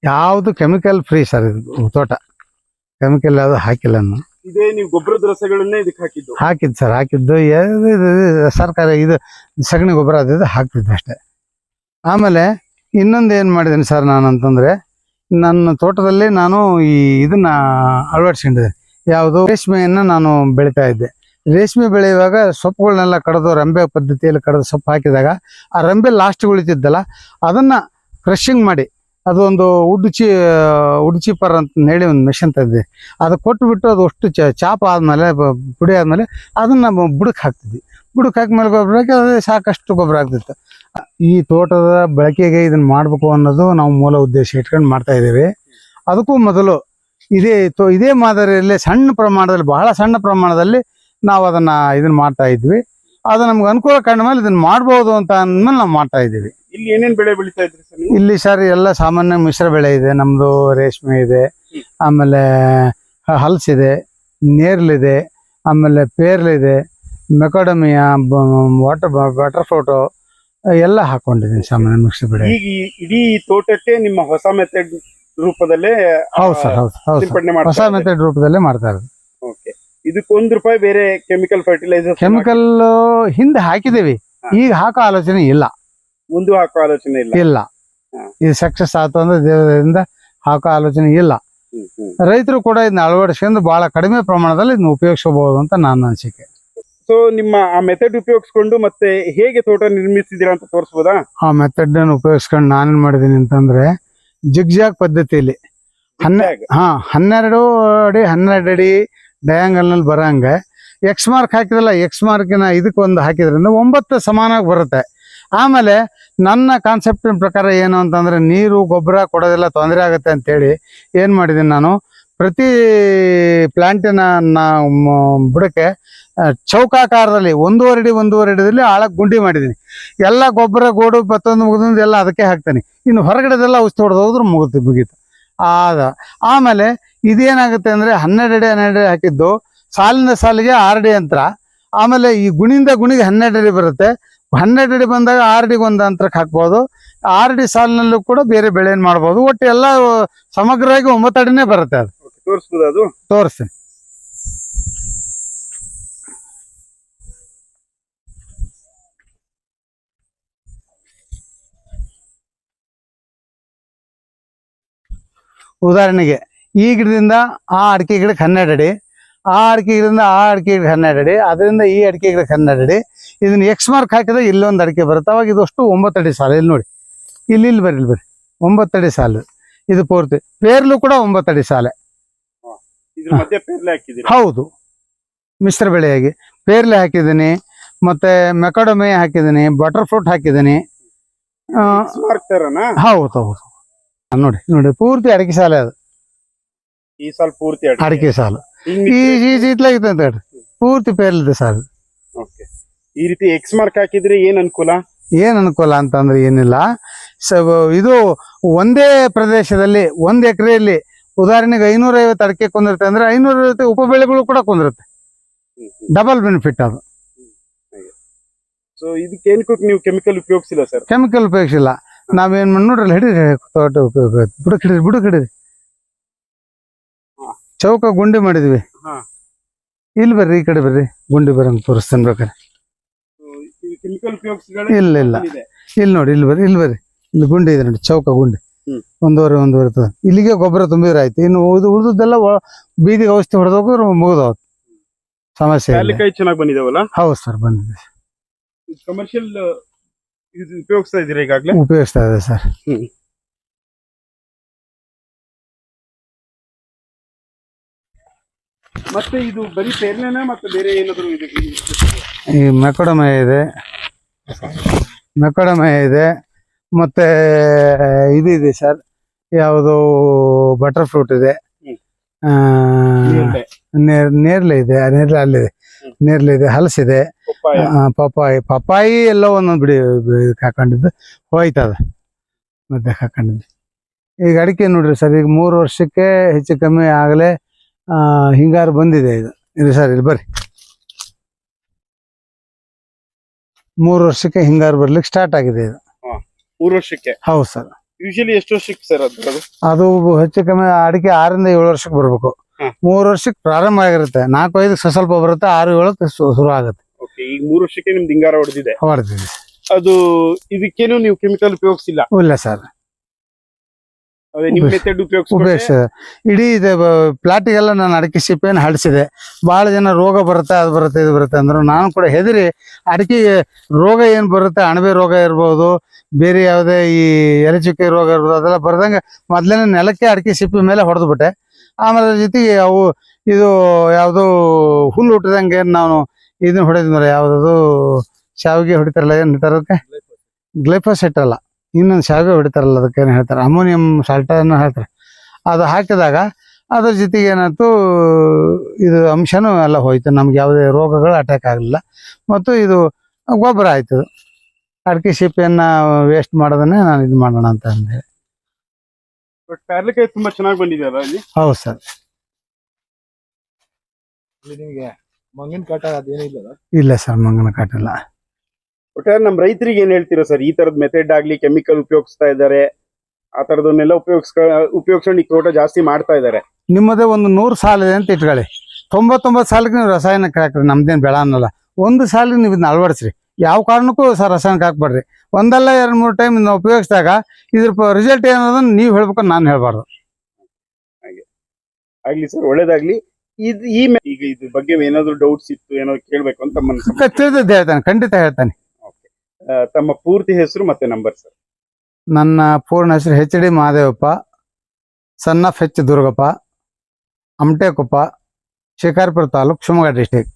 ಯಾವುದು ಕೆಮಿಕಲ್ ಫ್ರೀ ಸರ್ ಇದು ತೋಟ, ಕೆಮಿಕಲ್ ಯಾವುದು ಹಾಕಿಲ್ಲ ನಾನು. ಇದೇ ನೀವು ಗೊಬ್ಬರದ ರಸಗಳನ್ನೇ ಇದಕ್ಕೆ ಹಾಕಿದ್ದು ಸರ್, ಹಾಕಿದ್ದು ಸರ್ಕಾರ ಇದು ಸಗಣಿ ಗೊಬ್ಬರ ಅದಿದ್ದು ಹಾಕ್ತಿದ್ದೆ ಅಷ್ಟೇ. ಆಮೇಲೆ ಇನ್ನೊಂದು ಏನು ಮಾಡಿದ್ದೀನಿ ಸರ್ ನಾನು ಅಂತಂದರೆ, ನನ್ನ ತೋಟದಲ್ಲಿ ನಾನು ಇದನ್ನ ಅಳವಡಿಸ್ಕೊಂಡಿದ್ದೆ. ಯಾವುದು ರೇಷ್ಮೆಯನ್ನು ನಾನು ಬೆಳೀತಾ ಇದ್ದೆ. ರೇಷ್ಮೆ ಬೆಳೆಯುವಾಗ ಸೊಪ್ಪುಗಳನ್ನೆಲ್ಲ ಕಡಿದು ರಂಬೆ ಪದ್ಧತಿಯಲ್ಲಿ ಕಡಿದು ಸೊಪ್ಪು ಹಾಕಿದಾಗ ಆ ರಂಬೆ ಲಾಸ್ಟ್ ಉಳಿತಿದ್ದಲ್ಲ ಅದನ್ನು ಕ್ರಷಿಂಗ್ ಮಾಡಿ, ಅದು ಒಂದು ವುಡ್ ಚೀಪರ್ ಅಂತ ಹೇಳಿ ಒಂದು ಮೆಷಿನ್ ತಂದಿದೆ. ಅದು ಕೊಟ್ಟುಬಿಟ್ಟು ಅದು ಅಷ್ಟು ಚಾಪ ಆದಮೇಲೆ ಪುಡಿ ಆದಮೇಲೆ ಅದನ್ನು ಬುಡಕ್ಕೆ ಹಾಕ್ತಿದ್ವಿ. ಬುಡಕ್ಕೆ ಹಾಕಿದ್ಮೇಲೆ ಗೊಬ್ಬರ ಹಾಕಿ ಅದು ಸಾಕಷ್ಟು ಗೊಬ್ಬರ ಆಗ್ತಿತ್ತು. ಈ ತೋಟದ ಬಳಕೆಗೆ ಇದನ್ನು ಮಾಡಬೇಕು ಅನ್ನೋದು ನಾವು ಮೂಲ ಉದ್ದೇಶ ಇಟ್ಕೊಂಡು ಮಾಡ್ತಾ ಇದ್ದೀವಿ. ಅದಕ್ಕೂ ಮೊದಲು ಇದೇ ಮಾದರಿಯಲ್ಲಿ ಸಣ್ಣ ಪ್ರಮಾಣದಲ್ಲಿ, ಬಹಳ ಸಣ್ಣ ಪ್ರಮಾಣದಲ್ಲಿ ನಾವು ಇದನ್ನ ಮಾಡ್ತಾ ಇದ್ವಿ. ಅದು ನಮ್ಗೆ ಅನುಕೂಲ ಕಂಡ ಮೇಲೆ ಇದನ್ನ ಮಾಡ್ಬೋದು ಅಂತ ಅಂದ್ಮೇಲೆ ನಾವು ಮಾಡ್ತಾ ಇದ್ದೀವಿ. ಇಲ್ಲಿ ಏನೇನು ಬೆಳೆ ಬೆಳೀತಾ ಇದ್ರಿ ಸರ್? ಇಲ್ಲಿ ಸರ್ ಎಲ್ಲ ಸಾಮಾನ್ಯ ಮಿಶ್ರ ಬೆಳೆ ಇದೆ. ನಮ್ದು ರೇಷ್ಮೆ ಇದೆ, ಆಮೇಲೆ ಹಲ್ಸಿದೆ, ನೇರ್ಲಿದೆ, ಆಮೇಲೆ ಪೇರ್ಲಿದೆ, ಮೆಕಾಡಮಿಯಾ, ಬಟರ್ ಫ್ರೂಟು ಎಲ್ಲ ಹಾಕೊಂಡಿದ್ದೀನಿ ಸಾಮಾನ್ಯ ಮಿಶ್ರ ಬೆಳೆ. ಈಗ ಇಡೀ ತೋಟಕ್ಕೆ ನಿಮ್ಮ ಹೊಸ ಮೆಥಡ್ ರೂಪದಲ್ಲೇ? ಹೌದು ಸರ್, ಹೌದು. ಹೊಸ ಮೆಥಡ್ ರೂಪದಲ್ಲೇ ಮಾಡ್ತಾ ಇರೋದು. ಓಕೆ. ಇದಕ್ಕೆ ₹1 ಬೇರೆ ಕೆಮಿಕಲ್ ಫರ್ಟಿಲೈಸರ್ ಕೆಮಿಕಲ್ ಹಿಂದೆ ಹಾಕಿದೇವಿ, ಈಗ ಹಾಕೋ ಆಲೋಚನೆ ಇಲ್ಲ. ಮುಂದೆ ಹಾಕೋ ಆಲೋಚನೆ ಇಲ್ಲ. ಇದು ಸಕ್ಸಸ್ ಆಯ್ತು ಅಂದ್ರೆ ದೇವರಿಂದ ಹಾಕೋ ಆಲೋಚನೆ ಇಲ್ಲ. ರೈತರು ಕೂಡ ಇದನ್ನ ಅಳವಡಿಸ್ಕೊಂಡು ಬಹಳ ಕಡಿಮೆ ಪ್ರಮಾಣದಲ್ಲಿ ಇದನ್ನ ಉಪಯೋಗಿಸಬಹುದು ಅಂತ ನನ್ನ ಅನಿಸಿಕೆ. ಸೊ ನಿಮ್ಮ ಆ ಮೆಥಡ್ ಉಪಯೋಗಿಸ್ಕೊಂಡು ಮತ್ತೆ ಹೇಗೆ ತೋಟ ನಿರ್ಮಿಸಿದೀರಾ ಅಂತ ತೋರಿಸಬಹುದಾ? ಆ ಮೆಥಡ್ ಅನ್ನು ಉಪಯೋಗಿಸ್ಕೊಂಡು ನಾನೇನ್ ಮಾಡಿದೀನಿ ಅಂತಂದ್ರೆ, ಜಿಗ್ಜಾಗ್ ಪದ್ಧತಿಯಲ್ಲಿ 12 ಅಡಿ 12 ಅಡಿ ಡಯಾಂಗಲ್ ನಲ್ಲಿ ಬರಂಗೆ ಎಕ್ಸ್ ಮಾರ್ಕ್ ಹಾಕಿದ್ರಲ್ಲ, ಎಕ್ಸ್ ಮಾರ್ಕಿನ ಇದಕ್ಕೊಂದು ಹಾಕಿದ್ರಿಂದ 9 ಸಮಾನಾಗಿ ಬರುತ್ತೆ. ಆಮೇಲೆ ನನ್ನ ಕಾನ್ಸೆಪ್ಟಿನ ಪ್ರಕಾರ ಏನು ಅಂತಂದ್ರೆ, ನೀರು ಗೊಬ್ಬರ ಕೊಡೋದೆಲ್ಲ ತೊಂದರೆ ಆಗುತ್ತೆ ಅಂತೇಳಿ ಏನು ಮಾಡಿದ್ದೀನಿ ನಾನು, ಪ್ರತಿ ಪ್ಲಾಂಟಿನ ಬುಡಕ್ಕೆ ಚೌಕಾಕಾರದಲ್ಲಿ 1.5 ಅಡಿದಲ್ಲಿ ಆಳಕ್ಕೆ ಗುಂಡಿ ಮಾಡಿದ್ದೀನಿ. ಎಲ್ಲ ಗೊಬ್ಬರ ಗೋಡು ಮತ್ತೊಂದು ಎಲ್ಲ ಅದಕ್ಕೆ ಹಾಕ್ತೀನಿ. ಇನ್ನು ಹೊರಗಡೆದೆಲ್ಲ ಔಷಧಿ ಹೊಡೆದು ಹೋದ್ರು ಮುಗೀತು. ಆಮೇಲೆ ಇದೇನಾಗುತ್ತೆ ಅಂದರೆ 12 ಅಡಿ ಹಾಕಿದ್ದು ಸಾಲಿನ ಸಾಲಿಗೆ 6 ಅಡಿ ಅಂತರ. ಆಮೇಲೆ ಈ ಗುಣಿಯಿಂದ ಗುಣಿಗೆ 12 ಅಡಿ ಬರುತ್ತೆ. 12 ಅಡಿ ಬಂದಾಗ 6 ಅಡಿಗೆ ಒಂದು ಅಂತರಕ್ಕೆ ಹಾಕ್ಬೋದು. 6 ಅಡಿ ಸಾಲಿನಲ್ಲೂ ಕೂಡ ಬೇರೆ ಬೆಳೆಯನ್ನು ಮಾಡ್ಬೋದು. ಒಟ್ಟು ಎಲ್ಲ ಸಮಗ್ರವಾಗಿ 9 ಅಡಿನೇ ಬರುತ್ತೆ. ಅದು ತೋರಿಸ್ಬೋದು, ಅದು ತೋರಿಸ್ತೀನಿ. ಉದಾಹರಣೆಗೆ ಈ ಗಿಡದಿಂದ ಆ ಅಡಿಕೆ ಗಿಡಕ್ಕೆ 12 ಅಡಿ, ಆ ಅಡಿಕೆ ಗಿಡದಿಂದ ಆ ಅಡಿಕೆ ಗಿಡಕ್ಕೆ 12 ಅಡಿ, ಅದರಿಂದ ಈ ಅಡಿಕೆ ಗಿಡಕ್ಕೆ 12 ಅಡಿ. ಇದನ್ನ ಎಕ್ಸ್ ಮಾರ್ಕ್ ಹಾಕಿದ್ರೆ ಇಲ್ಲೊಂದು ಅಡಿಕೆ ಬರುತ್ತೆ. ಅವಾಗ ಇದಷ್ಟು 9 ಅಡಿ ಸಾಲು. ಇಲ್ಲಿ ನೋಡಿ, ಇಲ್ಲಿ ಬರ್ರಿ 9 ಅಡಿ ಸಾಲು. ಇದು ಪೂರ್ತಿ ಪೇರ್ಲು ಕೂಡ 9 ಅಡಿ ಸಾಲೆ. ಹೌದು, ಮಿಶ್ರ ಬೆಳೆಯಾಗಿ ಪೇರ್ಲೆ ಹಾಕಿದ್ದೀನಿ, ಮತ್ತೆ ಮೆಕಾಡಮಿ ಹಾಕಿದ್ದೀನಿ, ಬಟರ್ ಫ್ರೂಟ್ ಹಾಕಿದ್ದೀನಿ. ಹೌದು ನೋಡಿ ಪೂರ್ತಿ ಅಡಿಕೆ ಸಾಲೆ. ಅದು ಈ ಸಾಲ ಪೂರ್ತಿ ಅಡಿಕೆ ಸಾಲು. ಇತ್ಲಾಗಿತ್ತು ಪೂರ್ತಿ ಪೇರ್ಲಿದೆ ಸಾಲು. ಈ ರೀತಿ ಎಕ್ಸ್ ಮಾರ್ಕ್ ಹಾಕಿದ್ರೆ ಏನ್ ಅನುಕೂಲ ಅಂತಂದ್ರೆ ಏನಿಲ್ಲ. ಇದು ಒಂದೇ ಪ್ರದೇಶದಲ್ಲಿ 1 ಎಕರೆಯಲ್ಲಿ ಉದಾಹರಣೆಗೆ 550 ಅಡಿಕೆ ಕುಂದಿರುತ್ತೆ ಅಂದ್ರೆ 550 ಉಪ ಬೆಳೆಗಳು ಕೂಡ ಕುಂದಿರುತ್ತೆ. ಡಬಲ್ ಬೆನಿಫಿಟ್ ಅದು. ಸೊ ಇದಕ್ಕೇನಕ್ಕೂ ನೀವು ಕೆಮಿಕಲ್ ಉಪಯೋಗಿಸಿಲ್ಲ ಸರ್? ಕೆಮಿಕಲ್ ಉಪಯೋಗಿಸಿಲ್ಲ. ನಾವೇನ್ ಮಾಡಿ ನೋಡ್ರಲ್ಲ, ಹಿಡಿರಿ ತೋಟ ಉಪಯೋಗ, ಬುಡಕ್ ಹಿಡಿರಿ. ಚೌಕ ಗುಂಡಿ ಮಾಡಿದ್ವಿ. ಇಲ್ಲಿ ಬರ್ರಿ, ಈ ಕಡೆ ಬರ್ರಿ, ಗುಂಡಿ ಬರಂಗ್ ತೋರಿಸ್ತೇನೆ ಬೇಕಾರೆ. ಇಲ್ಲ ಇಲ್ಲಿ ನೋಡಿ, ಇಲ್ಲಿ ಬರ್ರಿ, ಇಲ್ಲಿ ಗುಂಡಿ ಇದೆ ನೋಡಿ, ಚೌಕ ಗುಂಡಿ. 1.5 ಇಲ್ಲಿಗೆ ಗೊಬ್ಬರ ತುಂಬಿದ್ರೆ ಆಯ್ತು. ಇನ್ನು ಉಳಿದದ್ದೆಲ್ಲ ಬೀದಿಗೆ ಔಷಧಿ ಹೊಡೆದೋಗ್ರು ಮುಗಿದೋದು, ಸಮಸ್ಯೆ. ಚೆನ್ನಾಗಿ ಬಂದಿದಾವಲ್ಲ? ಹೌದು ಸರ್, ಬಂದಿದೆ. ಕಮರ್ಷಿಯಲ್ ಉಪಯೋಗಿಸ್ತಾ ಇದ್ದೀರಾ ಈಗಾಗಲೇ? ಉಪಯೋಗಿಸ್ತಾ ಇದೆ ಸರ್. ಮತ್ತೆ ಇದು ಬರೀ ಪೇರ್ಲೆನ ಮತ್ತೆ ಬೇರೆ ಏನಾದ್ರು ಈ ಮೆಕೊಡಮೆ ಇದೆ, ಮೆಕೊಡಮೆ ಇದೆ, ಮತ್ತೆ ಇದು ಇದೆ ಸರ್, ಯಾವುದು ಬಟರ್ ಫ್ರೂಟ್ ಇದೆ, ನೇರ್ಲೆ ಇದೆ, ನೇರ್ಲೆ ಅಲ್ಲಿದೆ, ನೇರ್ಲೆ ಇದೆ, ಹಲಸಿದೆ, ಪಪ್ಪಾಯಿ ಎಲ್ಲ ಒಂದೊಂದು ಬಿಡಿ ಹಾಕೊಂಡಿದ್ದು ಹೋಯ್ತದ ಮತ್ತೆ ಹಾಕೊಂಡಿದ್ದು. ಈಗ ಅಡಿಕೆ ನೋಡ್ರಿ ಸರ್, ಈಗ 3 ವರ್ಷಕ್ಕೆ ಹೆಚ್ಚು ಕಮ್ಮಿ ಆಗಲೇ ಹಿಂಗಾರು ಬಂದಿದೆ. ಇದು ಸರ್ ಇಲ್ಲಿ ಬರ್ರಿ, 3 ವರ್ಷಕ್ಕೆ ಹಿಂಗಾರು ಬರ್ಲಿಕ್ಕೆ ಸ್ಟಾರ್ಟ್ ಆಗಿದೆ ಇದು. 3 ವರ್ಷಕ್ಕೆ? ಹೌದು ಸರ್. ಯೂಶಲಿ ಎಷ್ಟು ವರ್ಷಕ್ಕೆ ಸರ್ ಅದು ಹೆಚ್ಚು ಕಮ್ಮಿ ಅಡಿಕೆ 6 ರಿಂದ 7 ವರ್ಷಕ್ಕೆ ಬರ್ಬೇಕು. 3 ವರ್ಷಕ್ಕೆ ಪ್ರಾರಂಭ ಆಗಿರುತ್ತೆ, 4-5 ಸ್ವಲ್ಪ ಬರುತ್ತೆ, 6-7 ಶುರು ಆಗುತ್ತೆ. ಈಗ 3 ವರ್ಷಕ್ಕೆ ನಿಮ್ದು ಹಿಂಗಾರ ಹೊಡೆದಿದೆ. ಅದು ಇದಕ್ಕೇನು ನೀವು ಕೆಮಿಕಲ್ ಉಪಯೋಗಿಸಿಲ್ಲ? ಇಲ್ಲ ಸರ್, ನಿಮ್ ಮೆಥಡ್ ಉಪಯೋಗಿಸ ಇಡೀ ಇದೆ ಪ್ಲಾಟಿಗೆಲ್ಲ ನಾನು ಅಡಿಕೆ ಸಿಪ್ಪೆಯನ್ನು ಹಡಿಸಿದೆ. ಬಹಳ ಜನ ರೋಗ ಬರುತ್ತೆ, ಅದು ಬರುತ್ತೆ, ಇದು ಬರುತ್ತೆ ಅಂದ್ರು. ನಾನು ಕೂಡ ಹೆದರಿ ಅಡಿಕೆಗೆ ರೋಗ ಏನು ಬರುತ್ತೆ, ಅಣಬೆ ರೋಗ ಇರ್ಬೋದು, ಬೇರೆ ಯಾವುದೇ ಈ ಎಲೆಚುಕ್ಕೆ ರೋಗ ಇರ್ಬೋದು, ಅದೆಲ್ಲ ಬರ್ದಂಗೆ ಮೊದ್ಲೇನೆ ನೆಲಕ್ಕೆ ಅಡಿಕೆ ಸಿಪ್ಪೆ ಮೇಲೆ ಹೊಡೆದು ಬಿಟ್ಟೆ. ಆಮೇಲೆ ಜೊತೆಗೆ ಅವು ಇದು ಯಾವುದು ಹುಲ್ಲು ಹುಟ್ಟಿದಂಗೆ ನಾವು ಇದನ್ನ ಹೊಡೆದ್ಮೇಲೆ ಯಾವ್ದದು ಶಾವಿಗೆ ಹೊಡಿತಾರಲ್ಲ, ಏನ್ ಹೇಳ್ತಾರೆ ಅದಕ್ಕೆ? ಗ್ಲೈಫೋಸೇಟ್ ಅಲ್ಲ, ಇನ್ನೊಂದು ಶಾವಿಗೆ ಹೊಡಿತಾರಲ್ಲ, ಅದಕ್ಕೆ ಏನು ಹೇಳ್ತಾರೆ, ಅಮೋನಿಯಂ ಸಾಲ್ಟ್ ಅನ್ನು ಹೇಳ್ತಾರೆ. ಅದು ಹಾಕಿದಾಗ ಅದ್ರ ಜೊತೆಗೆ ಏನಾಯ್ತು, ಇದು ಅಂಶನೂ ಎಲ್ಲ ಹೋಯ್ತು, ನಮ್ಗೆ ಯಾವುದೇ ರೋಗಗಳು ಅಟ್ಯಾಕ್ ಆಗಲಿಲ್ಲ. ಮತ್ತು ಇದು ಗೊಬ್ಬರ ಆಯ್ತು. ಅಡಿಕೆ ಸಿಪ್ಪೆಯನ್ನ ವೇಸ್ಟ್ ಮಾಡೋದನ್ನೇ ನಾನು ಇದು ಮಾಡೋಣ ಅಂತ ಅಂದೆ. ಬಟ್ ಪೇರ್ಲೆಕಾಯಿ ತುಂಬಾ ಚೆನ್ನಾಗಿ ಬಂದಿದೆಯಲ್ಲ ಇಲ್ಲಿ? ಹೌದು ಸರ್. ನಿಮಗೆ ಮಂಗನ ಕಾಟ ಅದೇನಿಲ್ಲ? ಇಲ್ಲ ಸರ್, ಮಂಗನ ಕಾಟ ಇಲ್ಲ. ಒಟ್ಟಾರೆ ನಮ್ಮ ರೈತರಿಗೆ ಏನ್ ಹೇಳ್ತೀರಾ ಸರ್? ಈ ತರದ ಮೆಥಡ್ ಆಗ್ಲಿ, ಕೆಮಿಕಲ್ ಉಪಯೋಗಿಸ್ತಾ ಇದ್ದಾರೆ, ಆ ತರದನ್ನೆಲ್ಲ ಉಪಯೋಗಿಸ್ಕೊಂಡು ಈ ತೋಟ ಜಾಸ್ತಿ ಮಾಡ್ತಾ ಇದ್ದಾರೆ. ನಿಮ್ಮದೇ ಒಂದು 100 ಸಾಲ ಇದೆ ಅಂತ ಇಟ್ಕೊಳ್ಳಿ, 99 ಸಾಲಕ್ಕೆ ನೀವು ರಾಸಾಯನಿಕ ಹಾಕ್ರಿ, ನಮ್ದೇನು ಬೆಳ ಅನ್ನಲ್ಲ. 1 ಸಾಲಿಗೆ ನೀವು ಇದನ್ನ ಅಳವಡಿಸ್ರಿ. ಯಾವ ಕಾರಣಕ್ಕೂ ಸರ್ ರಾಸಾಯನಿಕ ಹಾಕ್ಬೇಡ್ರಿ. 1 ಅಲ್ಲ 2-3 ಟೈಮ್ ನಾವು ಉಪಯೋಗಿಸಿದಾಗ ಇದ್ರ ರಿಸಲ್ಟ್ ಏನೋದನ್ನ ನೀವು ಹೇಳ್ಬೇಕು, ನಾನು ಹೇಳ್ಬಾರ್ದು. ಹಾಗೆ ಆಗ್ಲಿ ಸರ್, ಒಳ್ಳೇದಾಗ್ಲಿ. ಈಗ ಇದ್ರ ಬಗ್ಗೆ ಏನಾದ್ರು ಡೌಟ್ಸ್ ಇತ್ತು, ಏನಾದ್ರು ಕೇಳ್ಬೇಕು ಅಂತ ತಿಳಿದಿದ್ದು ಹೇಳ್ತಾನೆ, ಖಂಡಿತ ಹೇಳ್ತಾನೆ. ತಮ್ಮ ಪೂರ್ತಿ ಹೆಸರು ಮತ್ತೆ ನಂಬರ್ ಸರ್? ನನ್ನ ಪೂರ್ಣ ಹೆಸರು HD Mahadevappa, son of H Durgappa, Amatekoppa, Shikaripura taluk, Shivamogga district.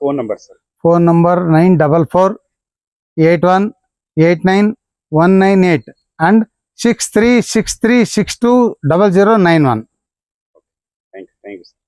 Phone number sir? Phone number 9448189198 and 6363620091. Thank you sir.